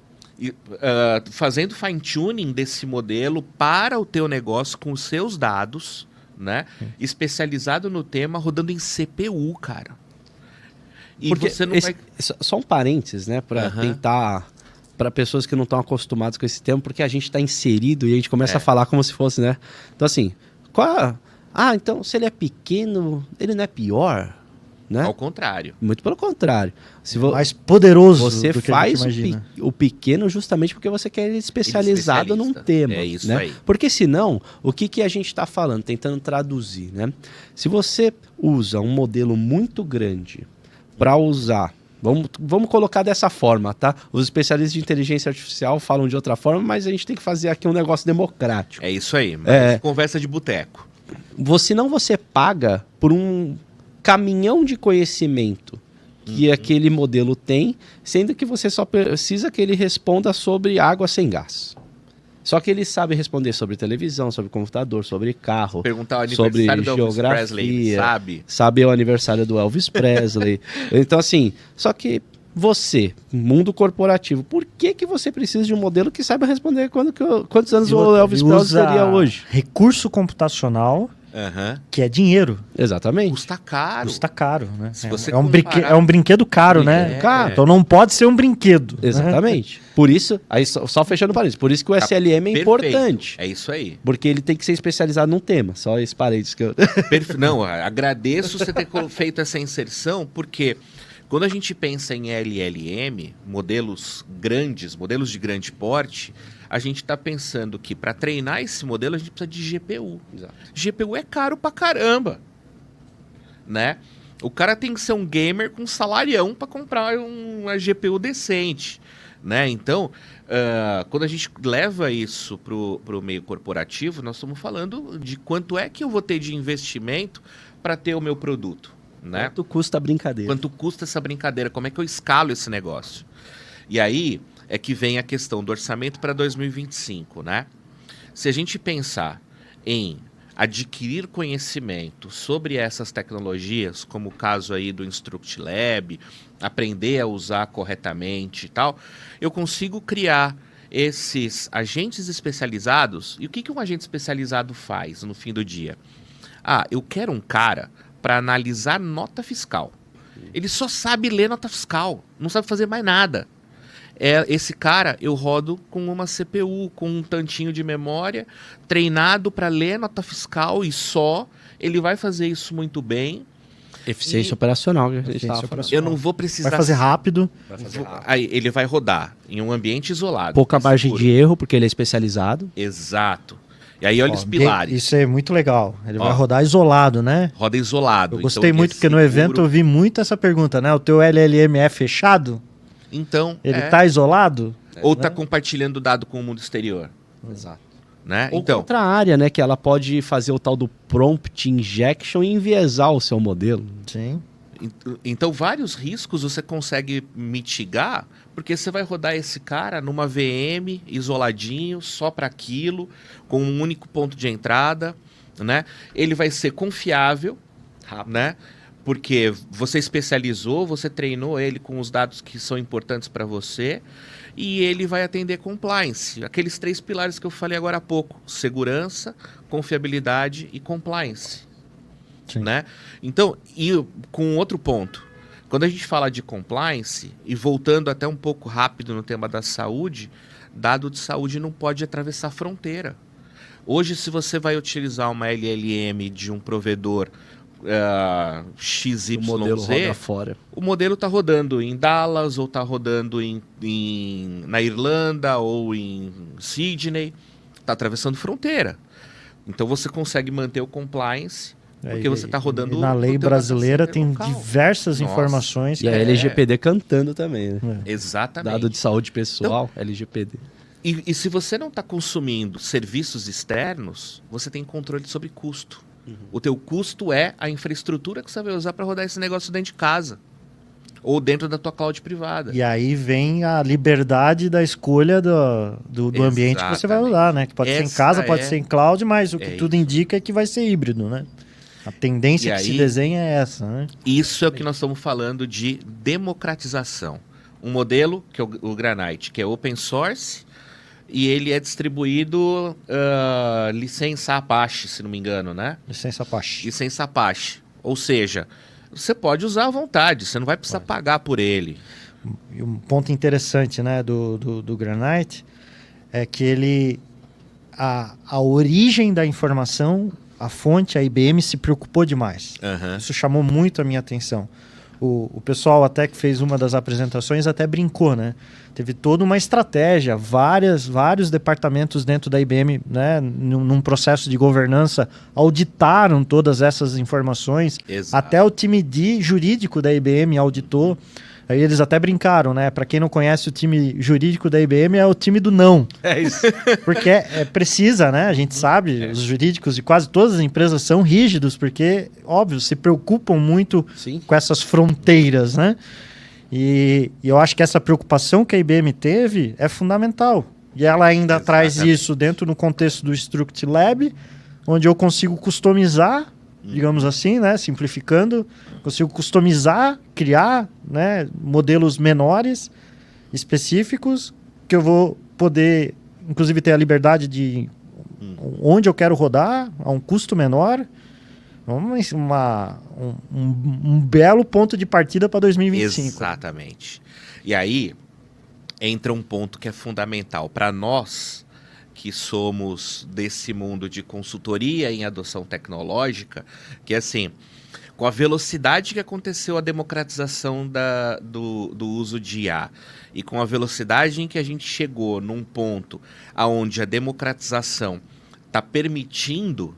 Fazendo fine-tuning desse modelo para o teu negócio com os seus dados, né? Especializado no tema, rodando em CPU, cara. E porque você não vai... Só um parênteses, né? Para tentar... Para pessoas que não estão acostumadas com esse tema, porque a gente está inserido e a gente começa a falar como se fosse, né? Então, assim, então, se ele é pequeno, ele não é pior, né? Ao contrário. Muito pelo contrário. Mais poderoso você do que faz a gente imagina. o pequeno justamente porque você quer ele especializado num tema. É isso, né? aí. Porque senão, o que a gente está falando, tentando traduzir, né? Se você usa um modelo muito grande para usar... Vamos colocar dessa forma, tá? Os especialistas de inteligência artificial falam de outra forma, mas a gente tem que fazer aqui um negócio democrático. É isso aí, mas conversa de boteco. Você paga por um caminhão de conhecimento que aquele modelo tem, sendo que você só precisa que ele responda sobre água sem gás. Só que ele sabe responder sobre televisão, sobre computador, sobre carro, perguntar o sobre aniversário do Elvis geografia, Presley, sabe o aniversário do Elvis Presley. Então, assim, só que você, mundo corporativo, por que você precisa de um modelo que saiba responder quantos anos o Elvis Presley teria hoje? Recurso computacional Aham. que é dinheiro. Exatamente. Custa caro. Custa caro, né? Se você é um comparar- é um brinquedo caro, né? É. Então não pode ser um brinquedo. né? Exatamente. Por isso, aí só fechando parênteses, por isso que o SLM é Perfeito. importante. É isso aí. Porque ele tem que ser especializado num tema. Só esse parênteses que eu... Não, agradeço você ter feito essa inserção, porque quando a gente pensa em LLM, modelos grandes, modelos de grande porte, a gente está pensando que para treinar esse modelo a gente precisa de GPU. Exato. GPU é caro pra caramba, né? O cara tem que ser um gamer com salarião para comprar uma GPU decente, né? Então, quando a gente leva isso pro meio corporativo, nós estamos falando de quanto é que eu vou ter de investimento para ter o meu produto, né? Quanto custa a brincadeira? Quanto custa essa brincadeira? Como é que eu escalo esse negócio? E aí é que vem a questão do orçamento para 2025, né? Se a gente pensar em adquirir conhecimento sobre essas tecnologias, como o caso aí do Instruct Lab, aprender a usar corretamente e tal, eu consigo criar esses agentes especializados. E o que um agente especializado faz no fim do dia? Eu quero um cara para analisar nota fiscal. Ele só sabe ler nota fiscal, não sabe fazer mais nada. Esse cara eu rodo com uma CPU, com um tantinho de memória, treinado para ler nota fiscal e só. Ele vai fazer isso muito bem. Eficiência operacional que a gente Eficiência estava falando. operacional. Eu não vou precisar... Vai fazer rápido. Aí ele vai rodar em um ambiente isolado. Pouca margem seguro. de erro, porque ele é especializado. Exato. E aí olha Ó, os pilares. Isso é muito legal. Ele vai Ó. rodar isolado, né? Roda isolado. Eu gostei então, muito, porque no evento eu vi muito essa pergunta, né? O teu LLM é fechado? Então, Ele tá isolado? ou tá compartilhando dado com o mundo exterior, Exato. né? Ou Então, outra área, né? Que ela pode fazer o tal do prompt injection e enviesar o seu modelo. Sim. então vários riscos você consegue mitigar, porque você vai rodar esse cara numa VM isoladinho, só para aquilo, com um único ponto de entrada, né? Ele vai ser confiável, né? Porque você especializou, você treinou ele com os dados que são importantes para você e ele vai atender compliance. Aqueles 3 pilares que eu falei agora há pouco: segurança, confiabilidade e compliance. Sim. Né? Então, e com outro ponto, quando a gente fala de compliance, e voltando até um pouco rápido no tema da saúde, dado de saúde não pode atravessar fronteira. Hoje, se você vai utilizar uma LLM de um provedor XYZ, O modelo roda fora. o modelo está rodando em Dallas, ou está rodando na Irlanda, ou em Sydney, está atravessando fronteira. Então você consegue manter o compliance, porque você está rodando... E na lei no teu brasileira data tem center local. diversas Nossa. informações. E a LGPD cantando também, né? Exatamente. Dado de saúde pessoal, LGPD. E se você não está consumindo serviços externos, você tem controle sobre custo. O teu custo é a infraestrutura que você vai usar para rodar esse negócio dentro de casa. Ou dentro da tua cloud privada. E aí vem a liberdade da escolha do ambiente que você vai Exatamente. usar, né? Que pode ser em Essa casa, pode é- ser em cloud, mas o que é tudo isso. indica é que vai ser híbrido, né? A tendência E que se aí- desenha é essa, né? Isso é o que nós estamos falando de democratização. Um modelo, que é o Granite, que é open source, e ele é distribuído licença Apache, se não me engano, né? Licença Apache. Licença Apache. Ou seja, você pode usar à vontade, você não vai precisar pagar por ele. E um ponto interessante, né, do Granite é que ele... A origem da informação, a fonte, a IBM se preocupou demais. Aham. Isso chamou muito a minha atenção. O pessoal até que fez uma das apresentações até brincou, né? Teve toda uma estratégia, vários departamentos dentro da IBM, né, num processo de governança, auditaram todas essas informações. Exato. Até o time jurídico da IBM auditou. Aí eles até brincaram, né? Para quem não conhece o time jurídico da IBM, é o time do não. É isso. Porque precisa, né? A gente sabe, os jurídicos de quase todas as empresas são rígidos, porque, óbvio, se preocupam muito Sim. com essas fronteiras, né? E eu acho que essa preocupação que a IBM teve é fundamental. E ela ainda traz Exatamente. isso dentro no contexto do Instruct Lab, onde eu consigo customizar, digamos assim, né? Simplificando, consigo customizar, criar, né, modelos menores, específicos, que eu vou poder, inclusive, ter a liberdade de onde eu quero rodar, a um custo menor, Um belo ponto de partida para 2025. Exatamente. E aí entra um ponto que é fundamental para nós que somos desse mundo de consultoria em adoção tecnológica, que é assim, com a velocidade que aconteceu a democratização do uso de IA e com a velocidade em que a gente chegou num ponto onde a democratização está permitindo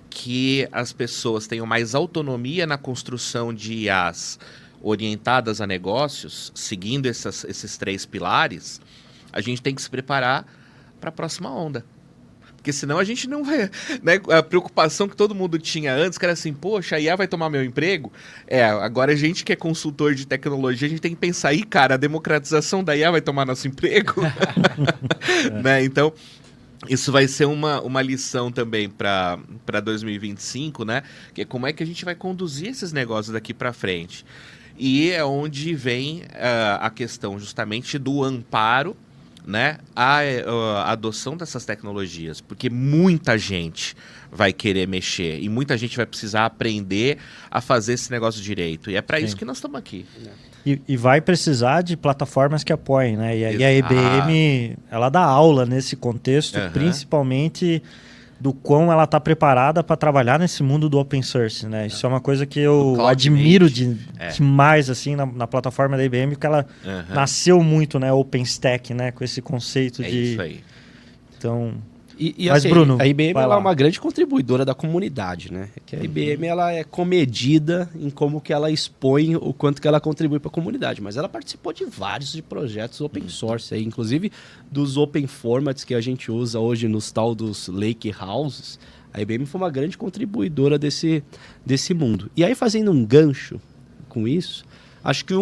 que as pessoas tenham mais autonomia na construção de IAs orientadas a negócios, seguindo esses 3 pilares, a gente tem que se preparar para a próxima onda. Porque senão a gente não vai... Né? A preocupação que todo mundo tinha antes, que era assim, poxa, a IA vai tomar meu emprego? Agora a gente que é consultor de tecnologia, a gente tem que pensar aí, cara, a democratização da IA vai tomar nosso emprego? Né? Então, isso vai ser uma lição também para 2025, né? Que é como é que a gente vai conduzir esses negócios daqui para frente. E é onde vem a questão justamente do amparo, né, a adoção dessas tecnologias, porque muita gente vai querer mexer e muita gente vai precisar aprender a fazer esse negócio direito. E é para isso que nós estamos aqui. E vai precisar de plataformas que apoiem, né? E a IBM, ela dá aula nesse contexto, principalmente do quão ela está preparada para trabalhar nesse mundo do open source, né? Isso é uma coisa que eu admiro demais, assim, na plataforma da IBM, porque ela nasceu muito, né, OpenStack, né, com esse conceito de... isso aí. Então... Mas, assim, Bruno, a IBM ela é uma grande contribuidora da comunidade, né? Que a IBM ela é comedida em como que ela expõe o quanto que ela contribui para a comunidade, mas ela participou de vários projetos open source, aí, inclusive dos open formats que a gente usa hoje nos tal dos lake houses. A IBM foi uma grande contribuidora desse mundo. E aí, fazendo um gancho com isso, acho que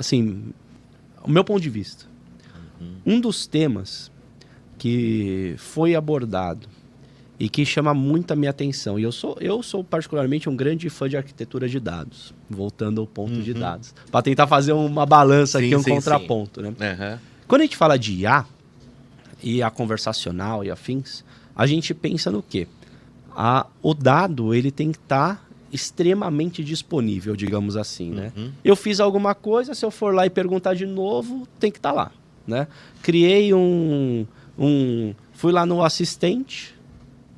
assim, o meu ponto de vista, um dos temas que foi abordado e que chama muito a minha atenção. E eu sou particularmente um grande fã de arquitetura de dados, voltando ao ponto de dados, para tentar fazer uma balança aqui, contraponto. Né? Quando a gente fala de IA, IA conversacional e afins, a gente pensa no quê? O dado ele tem que estar extremamente disponível, digamos assim. Né? Eu fiz alguma coisa, se eu for lá e perguntar de novo, tem que estar lá. Né? Criei fui lá no assistente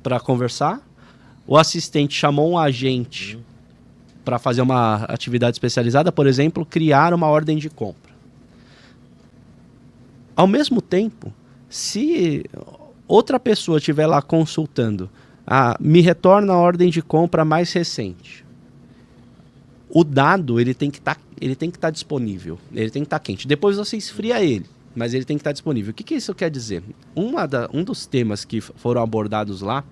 para conversar. O assistente chamou um agente para fazer uma atividade especializada, por exemplo, criar uma ordem de compra. Ao mesmo tempo, se outra pessoa estiver lá consultando, me retorna a ordem de compra mais recente. O dado ele tem que estar disponível, ele tem que estar quente. Depois você esfria ele, mas ele tem que estar disponível. O que isso quer dizer? Um dos temas que foram abordados lá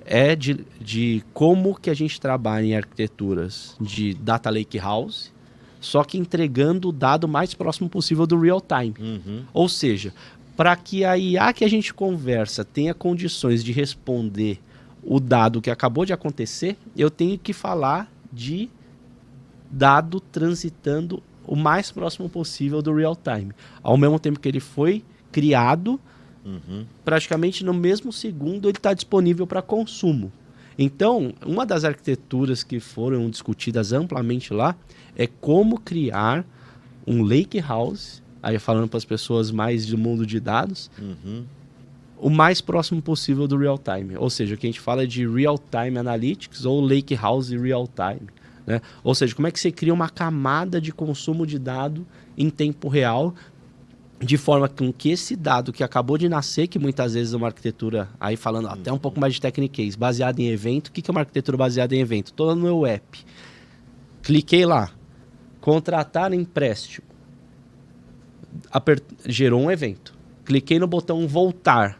é de como que a gente trabalha em arquiteturas de data lake house, só que entregando o dado mais próximo possível do real time. Ou seja, para que a IA que a gente conversa tenha condições de responder o dado que acabou de acontecer, eu tenho que falar de dado transitando o mais próximo possível do real time. Ao mesmo tempo que ele foi criado, praticamente no mesmo segundo ele está disponível para consumo. Então, uma das arquiteturas que foram discutidas amplamente lá é como criar um lake house, aí falando para as pessoas mais do mundo de dados, o mais próximo possível do real time. Ou seja, o que a gente fala é de real time analytics ou lake house real time. Né? Ou seja, como é que você cria uma camada de consumo de dado em tempo real, de forma com que esse dado que acabou de nascer, que muitas vezes é uma arquitetura, aí falando até um pouco mais de techniquez, baseada em evento. O que é uma arquitetura baseada em evento? Estou no meu app, cliquei lá, contratar empréstimo, gerou um evento. Cliquei no botão voltar,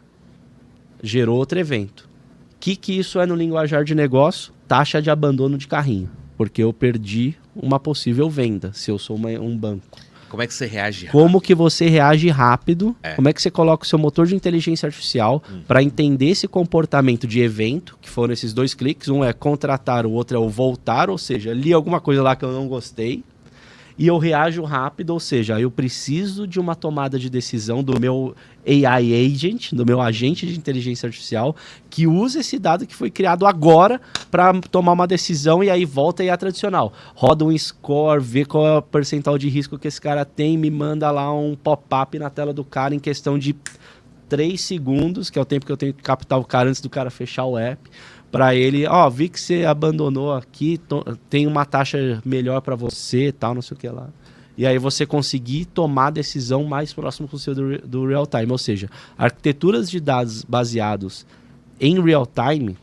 gerou outro evento. O que isso é no linguajar de negócio? Taxa de abandono de carrinho. Porque eu perdi uma possível venda, se eu sou um banco. Como é que você reage rápido? Como que você reage rápido? Como é que você coloca o seu motor de inteligência artificial para entender esse comportamento de evento, que foram esses 2 cliques. Um é contratar, o outro é o voltar, ou seja, li alguma coisa lá que eu não gostei. e eu reajo rápido, ou seja, eu preciso de uma tomada de decisão do meu AI agent, do meu agente de inteligência artificial, que usa esse dado que foi criado agora para tomar uma decisão e aí volta e é tradicional. Roda um score, vê qual é o percentual de risco que esse cara tem, me manda lá um pop-up na tela do cara em questão de 3 segundos, que é o tempo que eu tenho que captar o cara antes do cara fechar o app, para ele, vi que você abandonou aqui, tem uma taxa melhor para você, tal, não sei o que lá. E aí você conseguir tomar a decisão mais próximo com o seu do real time. Ou seja, arquiteturas de dados baseados em real time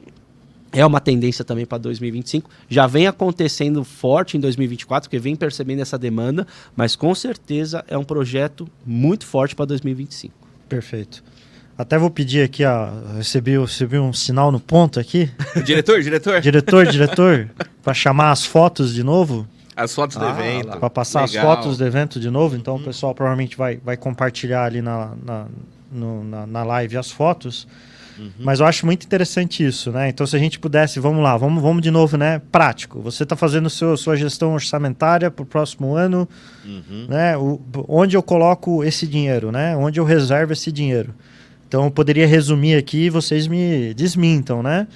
é uma tendência também para 2025. Já vem acontecendo forte em 2024, porque vem percebendo essa demanda, mas com certeza é um projeto muito forte para 2025. Perfeito. Até vou pedir aqui, recebi um sinal no ponto aqui. Diretor? Diretor, para chamar as fotos de novo. As fotos do evento. Para passar Legal. as fotos do evento de novo. Então o pessoal provavelmente vai compartilhar ali na live as fotos. Mas eu acho muito interessante isso, né? Então se a gente pudesse, vamos lá, vamos de novo, né? Prático. Você está fazendo sua gestão orçamentária para o próximo ano, né? Onde eu coloco esse dinheiro, né? Onde eu reservo esse dinheiro. Então eu poderia resumir aqui, vocês me desmintam, né?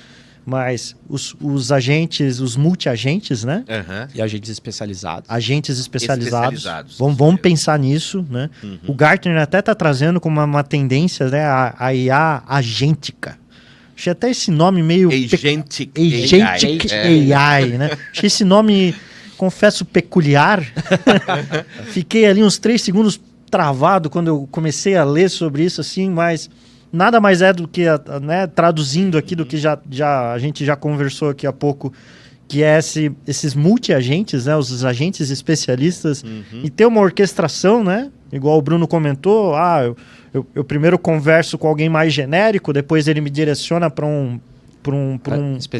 Mas os agentes, os multi-agentes, né? E agentes especializados. Agentes especializados. Vamos pensar nisso, né? O Gartner até está trazendo como uma tendência, né? A IA agêntica. Achei até esse nome meio... Agentic AI, né? Achei esse nome, confesso, peculiar. Fiquei ali uns 3 segundos travado quando eu comecei a ler sobre isso, assim, mas nada mais é do que, né, traduzindo aqui do que a gente já conversou aqui há pouco, que é esses multi-agentes, né, os agentes especialistas, e ter uma orquestração, né, igual o Bruno comentou, eu primeiro converso com alguém mais genérico, depois ele me direciona para um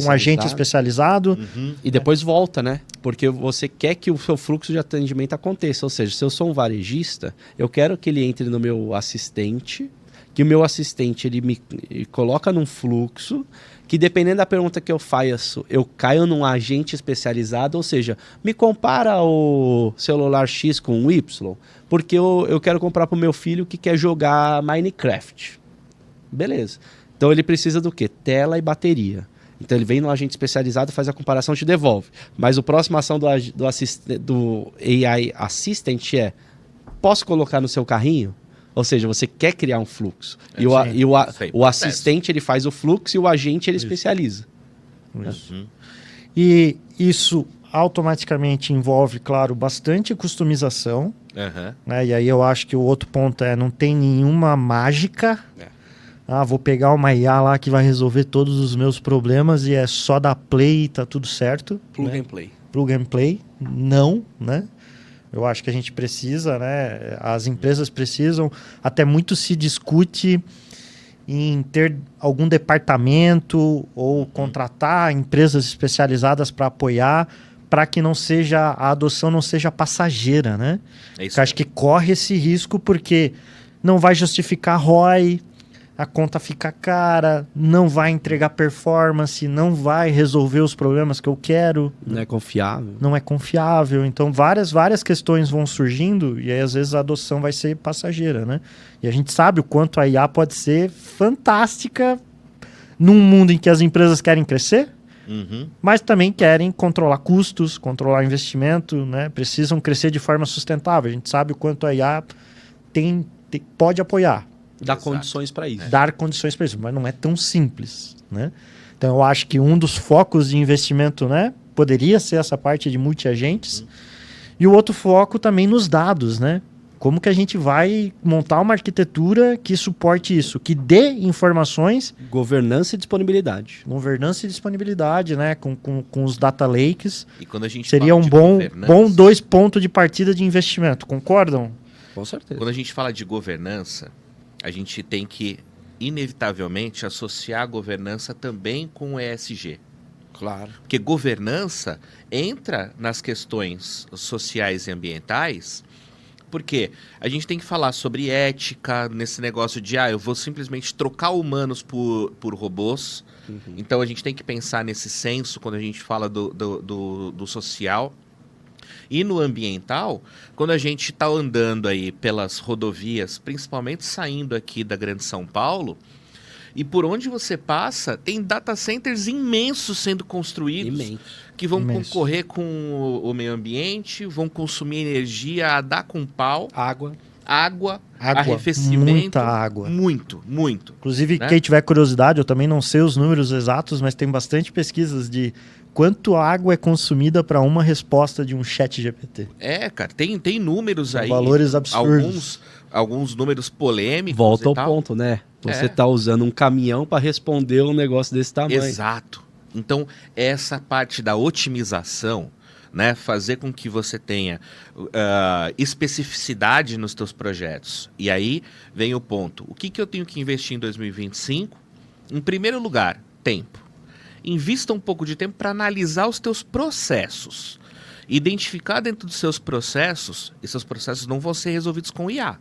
agente especializado. E depois volta, né? Porque você quer que o seu fluxo de atendimento aconteça. Ou seja, se eu sou um varejista, eu quero que ele entre no meu assistente, que o meu assistente ele me coloca num fluxo, que dependendo da pergunta que eu faço, eu caio num agente especializado, ou seja, me compara o celular X com o Y, porque eu quero comprar para o meu filho que quer jogar Minecraft. Beleza. Então ele precisa do quê? Tela e bateria. Então ele vem no agente especializado, faz a comparação e te devolve. Mas a próxima ação do AI Assistant é: posso colocar no seu carrinho? Ou seja, você quer criar um fluxo. O assistente ele faz o fluxo e o agente ele especializa. Isso. E isso automaticamente envolve, claro, bastante customização. Né? E aí eu acho que o outro ponto não tem nenhuma mágica. Vou pegar uma IA lá que vai resolver todos os meus problemas e é só dar play e tá tudo certo. Plug and play. Plug and play. Não, né? Eu acho que a gente precisa, né? As empresas precisam. Até muito se discute em ter algum departamento ou contratar empresas especializadas para apoiar, para que a adoção não seja passageira, né? Eu acho que corre esse risco porque não vai justificar ROI, a conta fica cara, não vai entregar performance, não vai resolver os problemas que eu quero. Não é confiável. Não é confiável. Então, várias questões vão surgindo e aí, às vezes, a adoção vai ser passageira, né? E a gente sabe o quanto a IA pode ser fantástica num mundo em que as empresas querem crescer, mas também querem controlar custos, controlar investimento, né? Precisam crescer de forma sustentável. A gente sabe o quanto a IA pode apoiar. Dar condições para isso. Dar condições para isso, mas não é tão simples, né? Então eu acho que um dos focos de investimento, né, poderia ser essa parte de multi-agentes. E o outro foco também nos dados, né? Como que a gente vai montar uma arquitetura que suporte isso, que dê informações... Governança e disponibilidade. Governança e disponibilidade, né? Com os data lakes. E quando a gente seria um bom 2 pontos de partida de investimento. Concordam? Com certeza. Quando a gente fala de governança, a gente tem que, inevitavelmente, associar a governança também com o ESG. Claro. Porque governança entra nas questões sociais e ambientais, porque a gente tem que falar sobre ética, nesse negócio de, eu vou simplesmente trocar humanos por robôs. Então a gente tem que pensar nesse senso quando a gente fala do social. E no ambiental, quando a gente está andando aí pelas rodovias, principalmente saindo aqui da Grande São Paulo, e por onde você passa, tem data centers imensos sendo construídos, que vão concorrer com o meio ambiente, vão consumir energia, a dar com pau. Água, arrefecimento. Muita água. Muito. Inclusive, né? quem tiver curiosidade, eu também não sei os números exatos, mas tem bastante pesquisas de quanto água é consumida para uma resposta de um chat GPT. Cara, tem números aí. Valores absurdos. Alguns números polêmicos. Volta ao tal. ponto, né? Você tá usando um caminhão para responder um negócio desse tamanho. Exato. Então, essa parte da otimização, né, fazer com que você tenha especificidade nos teus projetos. E aí vem o ponto. O que eu tenho que investir em 2025? Em primeiro lugar, tempo. Invista um pouco de tempo para analisar os teus processos. Identificar dentro dos seus processos, e seus processos não vão ser resolvidos com IA.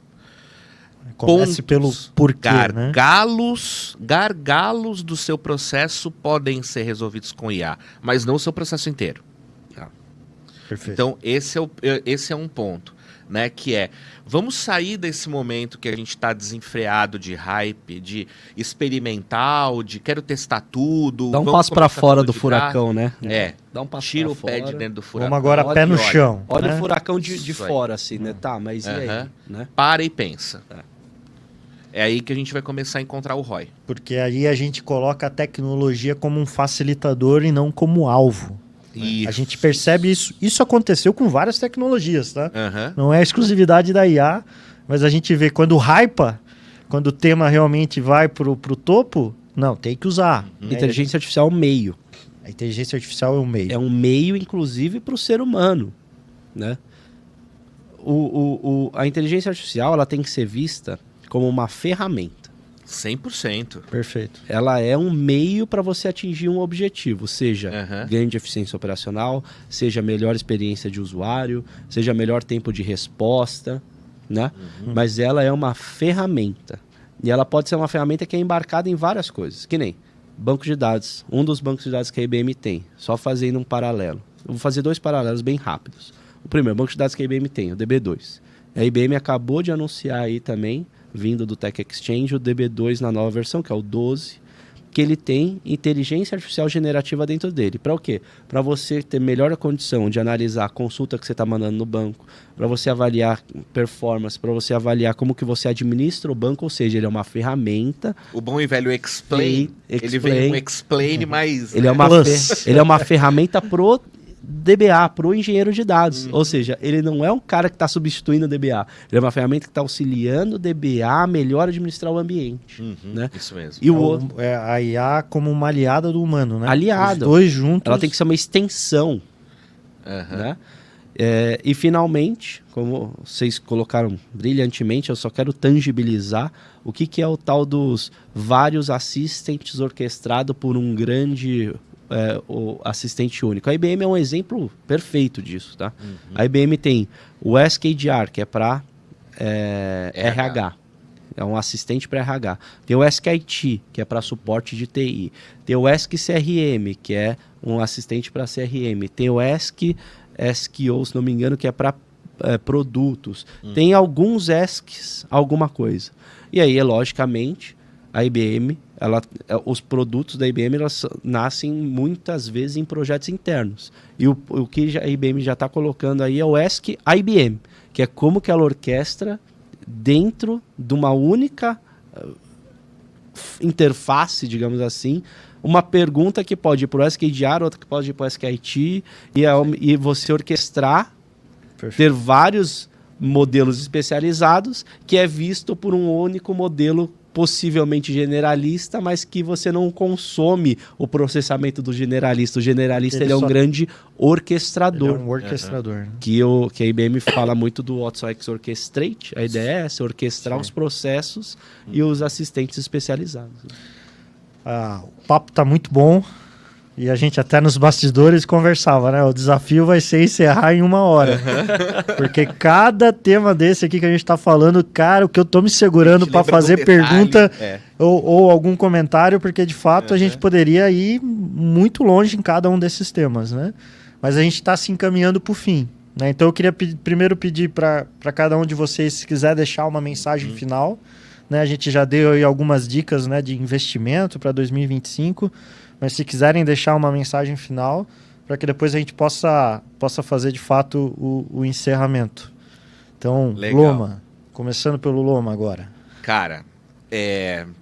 Comece pelo porquê, né? Gargalos do seu processo podem ser resolvidos com IA, mas não o seu processo inteiro. Perfeito. Então, esse é um ponto, né? Que é, vamos sair desse momento que a gente está desenfreado de hype, de experimental, de quero testar tudo. Dá um passo para fora do furacão, né? Dá um passo Tira o pé de dentro do furacão. Vamos agora pé no chão. Olha né? o furacão de fora, assim, né? Tá, mas e aí? Né? Para e pensa. É aí que a gente vai começar a encontrar o ROI. Porque aí a gente coloca a tecnologia como um facilitador e não como alvo. A gente percebe isso. Isso aconteceu com várias tecnologias, tá? Não é exclusividade da IA, mas a gente vê quando hypa, quando o tema realmente vai pro topo, não, tem que usar. Inteligência artificial é um meio. A inteligência artificial é um meio. É um meio, inclusive, para o ser humano, né? A inteligência artificial, ela tem que ser vista como uma ferramenta. 100%. Perfeito. Ela é um meio para você atingir um objetivo, seja ganho de eficiência operacional, seja melhor experiência de usuário, seja melhor tempo de resposta, né? Mas ela é uma ferramenta. E ela pode ser uma ferramenta que é embarcada em várias coisas, que nem banco de dados. Um dos bancos de dados que a IBM tem, só fazendo um paralelo. Eu vou fazer 2 paralelos bem rápidos. O primeiro, banco de dados que a IBM tem, o DB2. A IBM acabou de anunciar aí também, vindo do Tech Exchange, o DB2 na nova versão, que é o 12, que ele tem inteligência artificial generativa dentro dele. Para o quê? Para você ter melhor condição de analisar a consulta que você está mandando no banco, para você avaliar performance, para você avaliar como que você administra o banco, ou seja, ele é uma ferramenta. O bom e velho explain. Ele vem um explain mais... Ele é uma ferramenta pro DBA, pro engenheiro de dados. Ou seja, ele não é um cara que está substituindo o DBA. Ele é uma ferramenta que está auxiliando o DBA a melhor administrar o ambiente. Né? Isso mesmo. E a IA como uma aliada do humano, né? Aliada. Os dois juntos. Ela tem que ser uma extensão. Né? E finalmente, como vocês colocaram brilhantemente, eu só quero tangibilizar o que é o tal dos vários assistentes orquestrado por um grande... o assistente único. A IBM é um exemplo perfeito disso, tá? A IBM tem o SKDR, que é para RH. É um assistente para RH. Tem o SKIT, que é para suporte de TI. Tem o SKCRM, que é um assistente para CRM. Tem o SKO, se não me engano, que é para produtos. Tem alguns ESCs, alguma coisa. E aí, logicamente, a IBM, os produtos da IBM elas nascem muitas vezes em projetos internos. E o que a IBM já está colocando aí é o ESC IBM, que é como que ela orquestra dentro de uma única interface, digamos assim, uma pergunta que pode ir para o SKDR, outra que pode ir para o SKIT, e você orquestrar, ter vários modelos especializados, que é visto por um único modelo possivelmente generalista, mas que você não consome o processamento do generalista. O generalista ele é um grande orquestrador. Ele é um orquestrador. Né? Que a IBM fala muito do AutoX Orchestrate. A ideia é essa, orquestrar os processos e os assistentes especializados. O papo está muito bom. E a gente até nos bastidores conversava, né? O desafio vai ser encerrar em 1 hora. Porque cada tema desse aqui que a gente tá falando, cara, o que eu tô me segurando para fazer pergunta ou algum comentário, porque de fato a gente poderia ir muito longe em cada um desses temas, né? Mas a gente tá se encaminhando pro fim, né? Então eu queria primeiro pedir para cada um de vocês, se quiser deixar uma mensagem final, né? A gente já deu aí algumas dicas, né, de investimento para 2025, mas se quiserem deixar uma mensagem final, para que depois a gente possa fazer de fato o encerramento. Então, Legal. Loma, começando pelo Loma agora. Cara,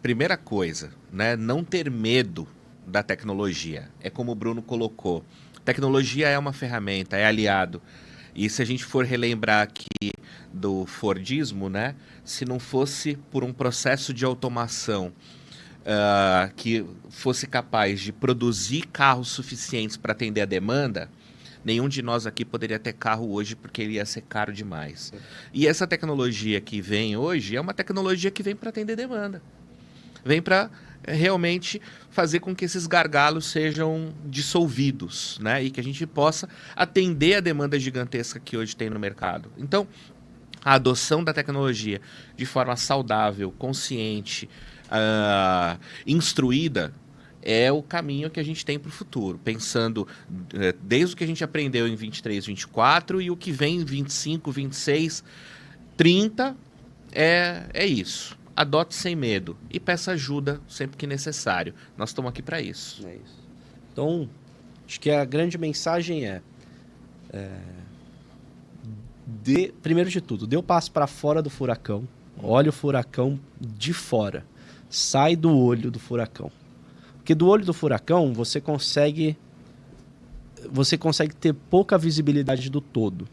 primeira coisa, né? Não ter medo da tecnologia. É como o Bruno colocou. Tecnologia é uma ferramenta, é aliado. E se a gente for relembrar aqui do Fordismo, né? Se não fosse por um processo de automação que fosse capaz de produzir carros suficientes para atender a demanda, nenhum de nós aqui poderia ter carro hoje porque ele ia ser caro demais. E essa tecnologia que vem hoje é uma tecnologia que vem para atender demanda. Vem para realmente fazer com que esses gargalos sejam dissolvidos, né? E que a gente possa atender a demanda gigantesca que hoje tem no mercado. Então, a adoção da tecnologia de forma saudável, consciente, instruída, é o caminho que a gente tem para o futuro, pensando desde o que a gente aprendeu em 23, 24 e o que vem em 25, 26, 30, é isso. Adote sem medo e peça ajuda sempre que necessário. Nós estamos aqui para isso. É isso. Então, acho que a grande mensagem primeiro de tudo, dê o passo para fora do furacão, olhe o furacão de fora, sai do olho do furacão. Porque do olho do furacão você consegue ter pouca visibilidade do todo.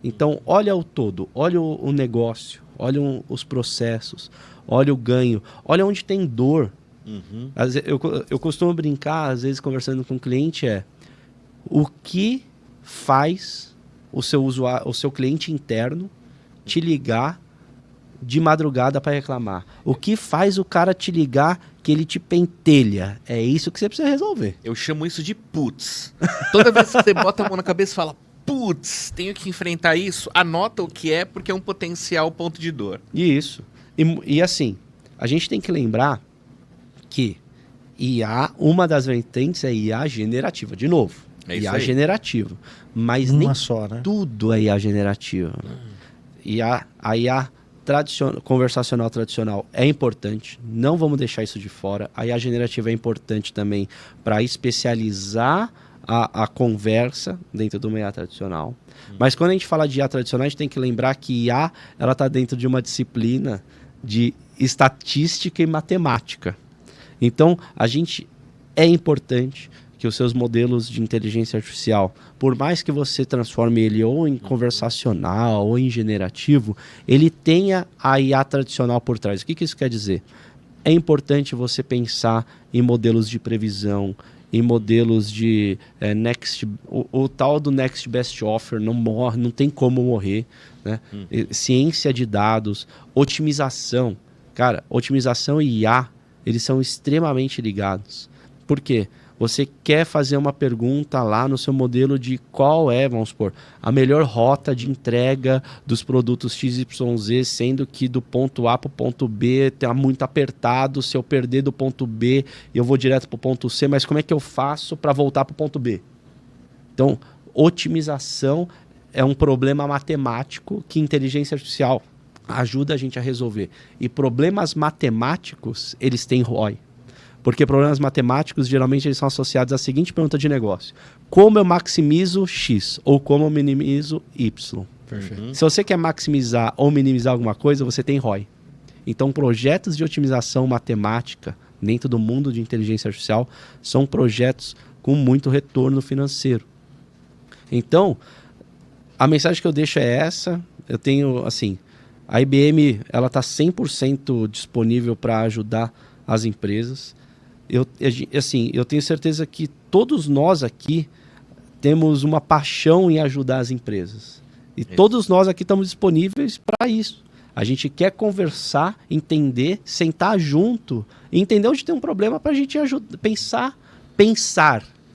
Então, olha o todo, olha o negócio, olha os processos, olha o ganho, olha onde tem dor. Uhum. Eu costumo brincar, às vezes, conversando com o cliente, o que faz o seu cliente interno te ligar de madrugada para reclamar? O que faz o cara te ligar que ele te pentelha? É isso que você precisa resolver. Eu chamo isso de putz. Toda vez que você bota a mão na cabeça e fala, putz, tenho que enfrentar isso, anota o que é, porque é um potencial ponto de dor. Isso. E assim, a gente tem que lembrar que IA, uma das vertentes é IA generativa. De novo, IA generativa. Mas nem só, né? tudo é IA generativa. A IA conversacional tradicional é importante, não vamos deixar isso de fora. A IA generativa é importante também para especializar a conversa dentro de uma IA tradicional. Mas quando a gente fala de IA tradicional, a gente tem que lembrar que IA está dentro de uma disciplina de estatística e matemática. Então, é importante que os seus modelos de inteligência artificial, por mais que você transforme ele ou em conversacional ou em generativo, ele tenha a IA tradicional por trás. O que isso quer dizer? É importante você pensar em modelos de previsão, em modelos de o tal do Next Best Offer não morre, não tem como morrer, né? Ciência de dados, otimização. Cara, otimização e IA, eles são extremamente ligados. Por quê? Você quer fazer uma pergunta lá no seu modelo de qual é, vamos supor, a melhor rota de entrega dos produtos XYZ, sendo que do ponto A para o ponto B está muito apertado, se eu perder do ponto B, eu vou direto para o ponto C, mas como é que eu faço para voltar para o ponto B? Então, otimização é um problema matemático que inteligência artificial ajuda a gente a resolver. E problemas matemáticos, eles têm ROI. Porque problemas matemáticos, geralmente, eles são associados à seguinte pergunta de negócio. Como eu maximizo X ou como eu minimizo Y? Perfeito. Se você quer maximizar ou minimizar alguma coisa, você tem ROI. Então, projetos de otimização matemática dentro do mundo de inteligência artificial são projetos com muito retorno financeiro. Então, a mensagem que eu deixo é essa. Eu tenho, assim, a IBM ela está 100% disponível para ajudar as empresas. Eu tenho certeza que todos nós aqui temos uma paixão em ajudar as empresas. E todos nós aqui estamos disponíveis para isso. A gente quer conversar, entender, sentar junto e entender onde tem um problema para a gente pensar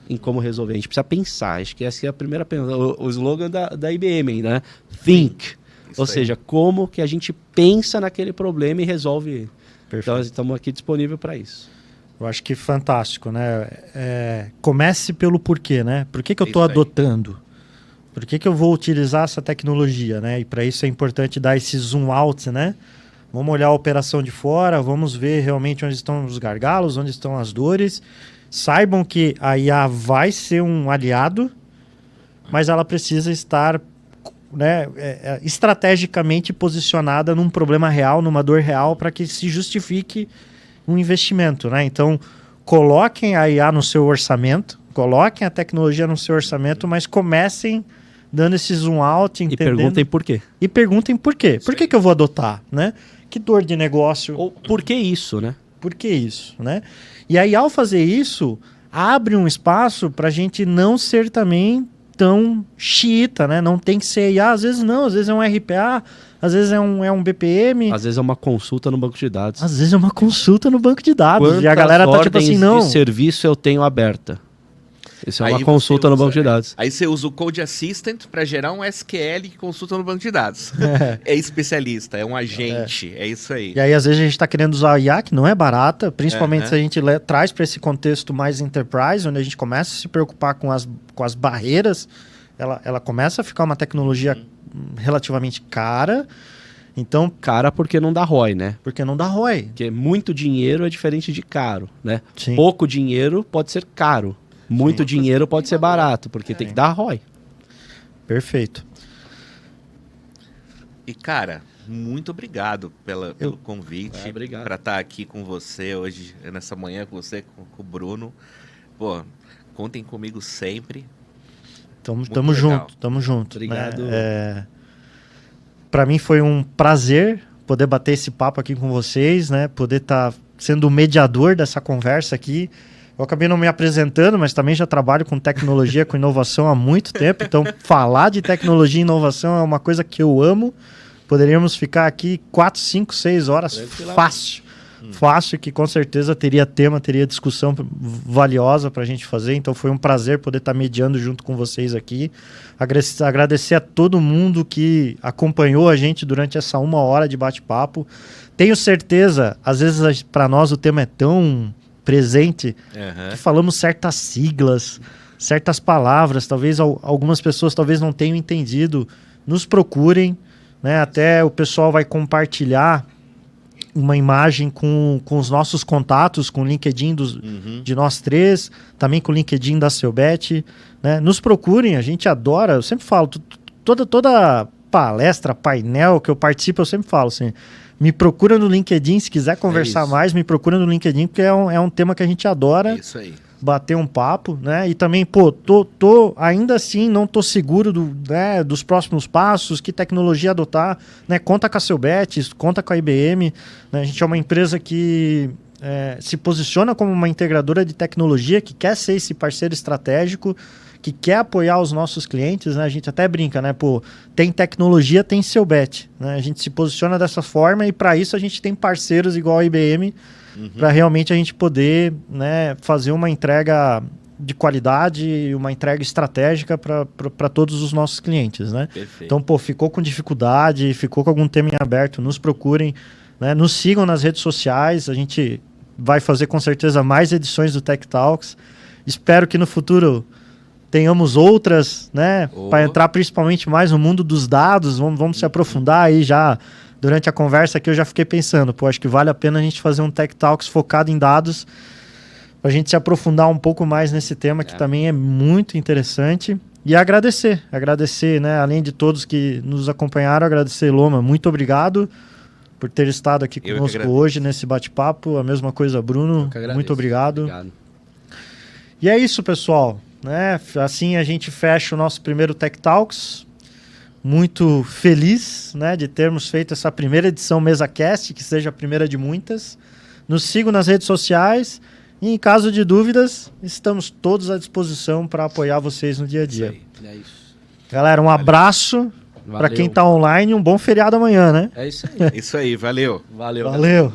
em como resolver. A gente precisa pensar. Acho que essa é a primeira pergunta. O slogan da IBM, né? Think. Ou seja, como que a gente pensa naquele problema e resolve ele. Perfeito. Então, estamos aqui disponíveis para isso. Eu acho que fantástico, né? Comece pelo porquê, né? Por que eu estou adotando? Por que eu vou utilizar essa tecnologia, né? E para isso é importante dar esse zoom out, né? Vamos olhar a operação de fora, vamos ver realmente onde estão os gargalos, onde estão as dores. Saibam que a IA vai ser um aliado, mas ela precisa estar, né, estrategicamente posicionada num problema real, numa dor real, para que se justifique um investimento, né? Então, coloquem a IA no seu orçamento, coloquem a tecnologia no seu orçamento, mas comecem dando esse zoom out, entendendo. E perguntem por quê. E perguntem por quê. Por que eu vou adotar, né? Que dor de negócio. Ou por que isso, né? Por que isso, né? E aí, ao fazer isso, abre um espaço para a gente não ser também tão xiita, né? Não tem que ser IA, às vezes não, às vezes é um RPA, às vezes é um BPM. Às vezes é uma consulta no banco de dados. Às vezes é uma consulta no banco de dados. Quantas e a galera tá tipo assim, não. De serviço eu tenho aberta? Isso é Aí uma consulta no banco de dados. Aí você usa o Code Assistant para gerar um SQL que consulta no banco de dados. É especialista, é um agente, é isso aí. E aí, às vezes, a gente está querendo usar a IA, que não é barata, principalmente se a gente traz para esse contexto mais enterprise, onde a gente começa a se preocupar com as barreiras, ela começa a ficar uma tecnologia relativamente cara. Então, cara, porque não dá ROI, né? Porque não dá ROI. Porque muito dinheiro é diferente de caro, né? Sim. Pouco dinheiro pode ser caro. Muito dinheiro pode ser barato, porque tem que dar ROI. Perfeito. E, cara, muito obrigado pelo convite. Obrigado. Para estar aqui com você hoje, nessa manhã, com você, com o Bruno. Pô, contem comigo sempre. Tamo junto. Obrigado. Né? Para mim foi um prazer poder bater esse papo aqui com vocês, né? Poder estar sendo o mediador dessa conversa aqui. Eu acabei não me apresentando, mas também já trabalho com tecnologia, com inovação há muito tempo. Então, falar de tecnologia e inovação é uma coisa que eu amo. Poderíamos ficar aqui 4, 5, 6 horas fácil. Fácil, que com certeza teria tema, teria discussão valiosa para a gente fazer. Então, foi um prazer poder estar mediando junto com vocês aqui. Agradecer a todo mundo que acompanhou a gente durante essa 1 hora de bate-papo. Tenho certeza, às vezes para nós o tema é tão presente, que falamos certas siglas, certas palavras, talvez algumas pessoas talvez não tenham entendido, nos procurem, né? Até o pessoal vai compartilhar uma imagem com os nossos contatos, com o LinkedIn de nós três, também com o LinkedIn da Selbet, né? Nos procurem, a gente adora, eu sempre falo, toda palestra, painel que eu participo, eu sempre falo assim, me procura no LinkedIn, se quiser conversar mais, me procura no LinkedIn, porque é um tema que a gente adora. É isso aí. Bater um papo, né? E também, ainda assim, não tô seguro dos próximos passos, que tecnologia adotar, né? Conta com a Selbet, conta com a IBM, né? A gente é uma empresa que se posiciona como uma integradora de tecnologia, que quer ser esse parceiro estratégico, que quer apoiar os nossos clientes, né? A gente até brinca, né? Pô, tem tecnologia, tem Selbet, né? A gente se posiciona dessa forma e para isso a gente tem parceiros igual a IBM, para realmente a gente poder, né, fazer uma entrega de qualidade, uma entrega estratégica para todos os nossos clientes, né? Perfeito. Então, pô, ficou com dificuldade, ficou com algum tema em aberto, nos procurem, né? Nos sigam nas redes sociais, a gente vai fazer com certeza mais edições do Tech Talks. Espero que no futuro tenhamos outras, né? Para entrar principalmente mais no mundo dos dados, vamos se aprofundar aí já. Durante a conversa aqui eu já fiquei pensando, pô, acho que vale a pena a gente fazer um Tech Talks focado em dados, para a gente se aprofundar um pouco mais nesse tema, que também é muito interessante. E agradecer, né? Além de todos que nos acompanharam, agradecer, Loma, muito obrigado por ter estado aqui conosco hoje nesse bate-papo. A mesma coisa, Bruno, muito obrigado. E é isso, pessoal, né? Assim a gente fecha o nosso primeiro Tech Talks. Muito feliz, né, de termos feito essa primeira edição MesaCast, que seja a primeira de muitas. Nos sigam nas redes sociais e, em caso de dúvidas, estamos todos à disposição para apoiar vocês no dia a dia. É isso. Galera, um abraço para quem está online e um bom feriado amanhã, né? É isso aí. Isso aí, valeu. Valeu. Valeu.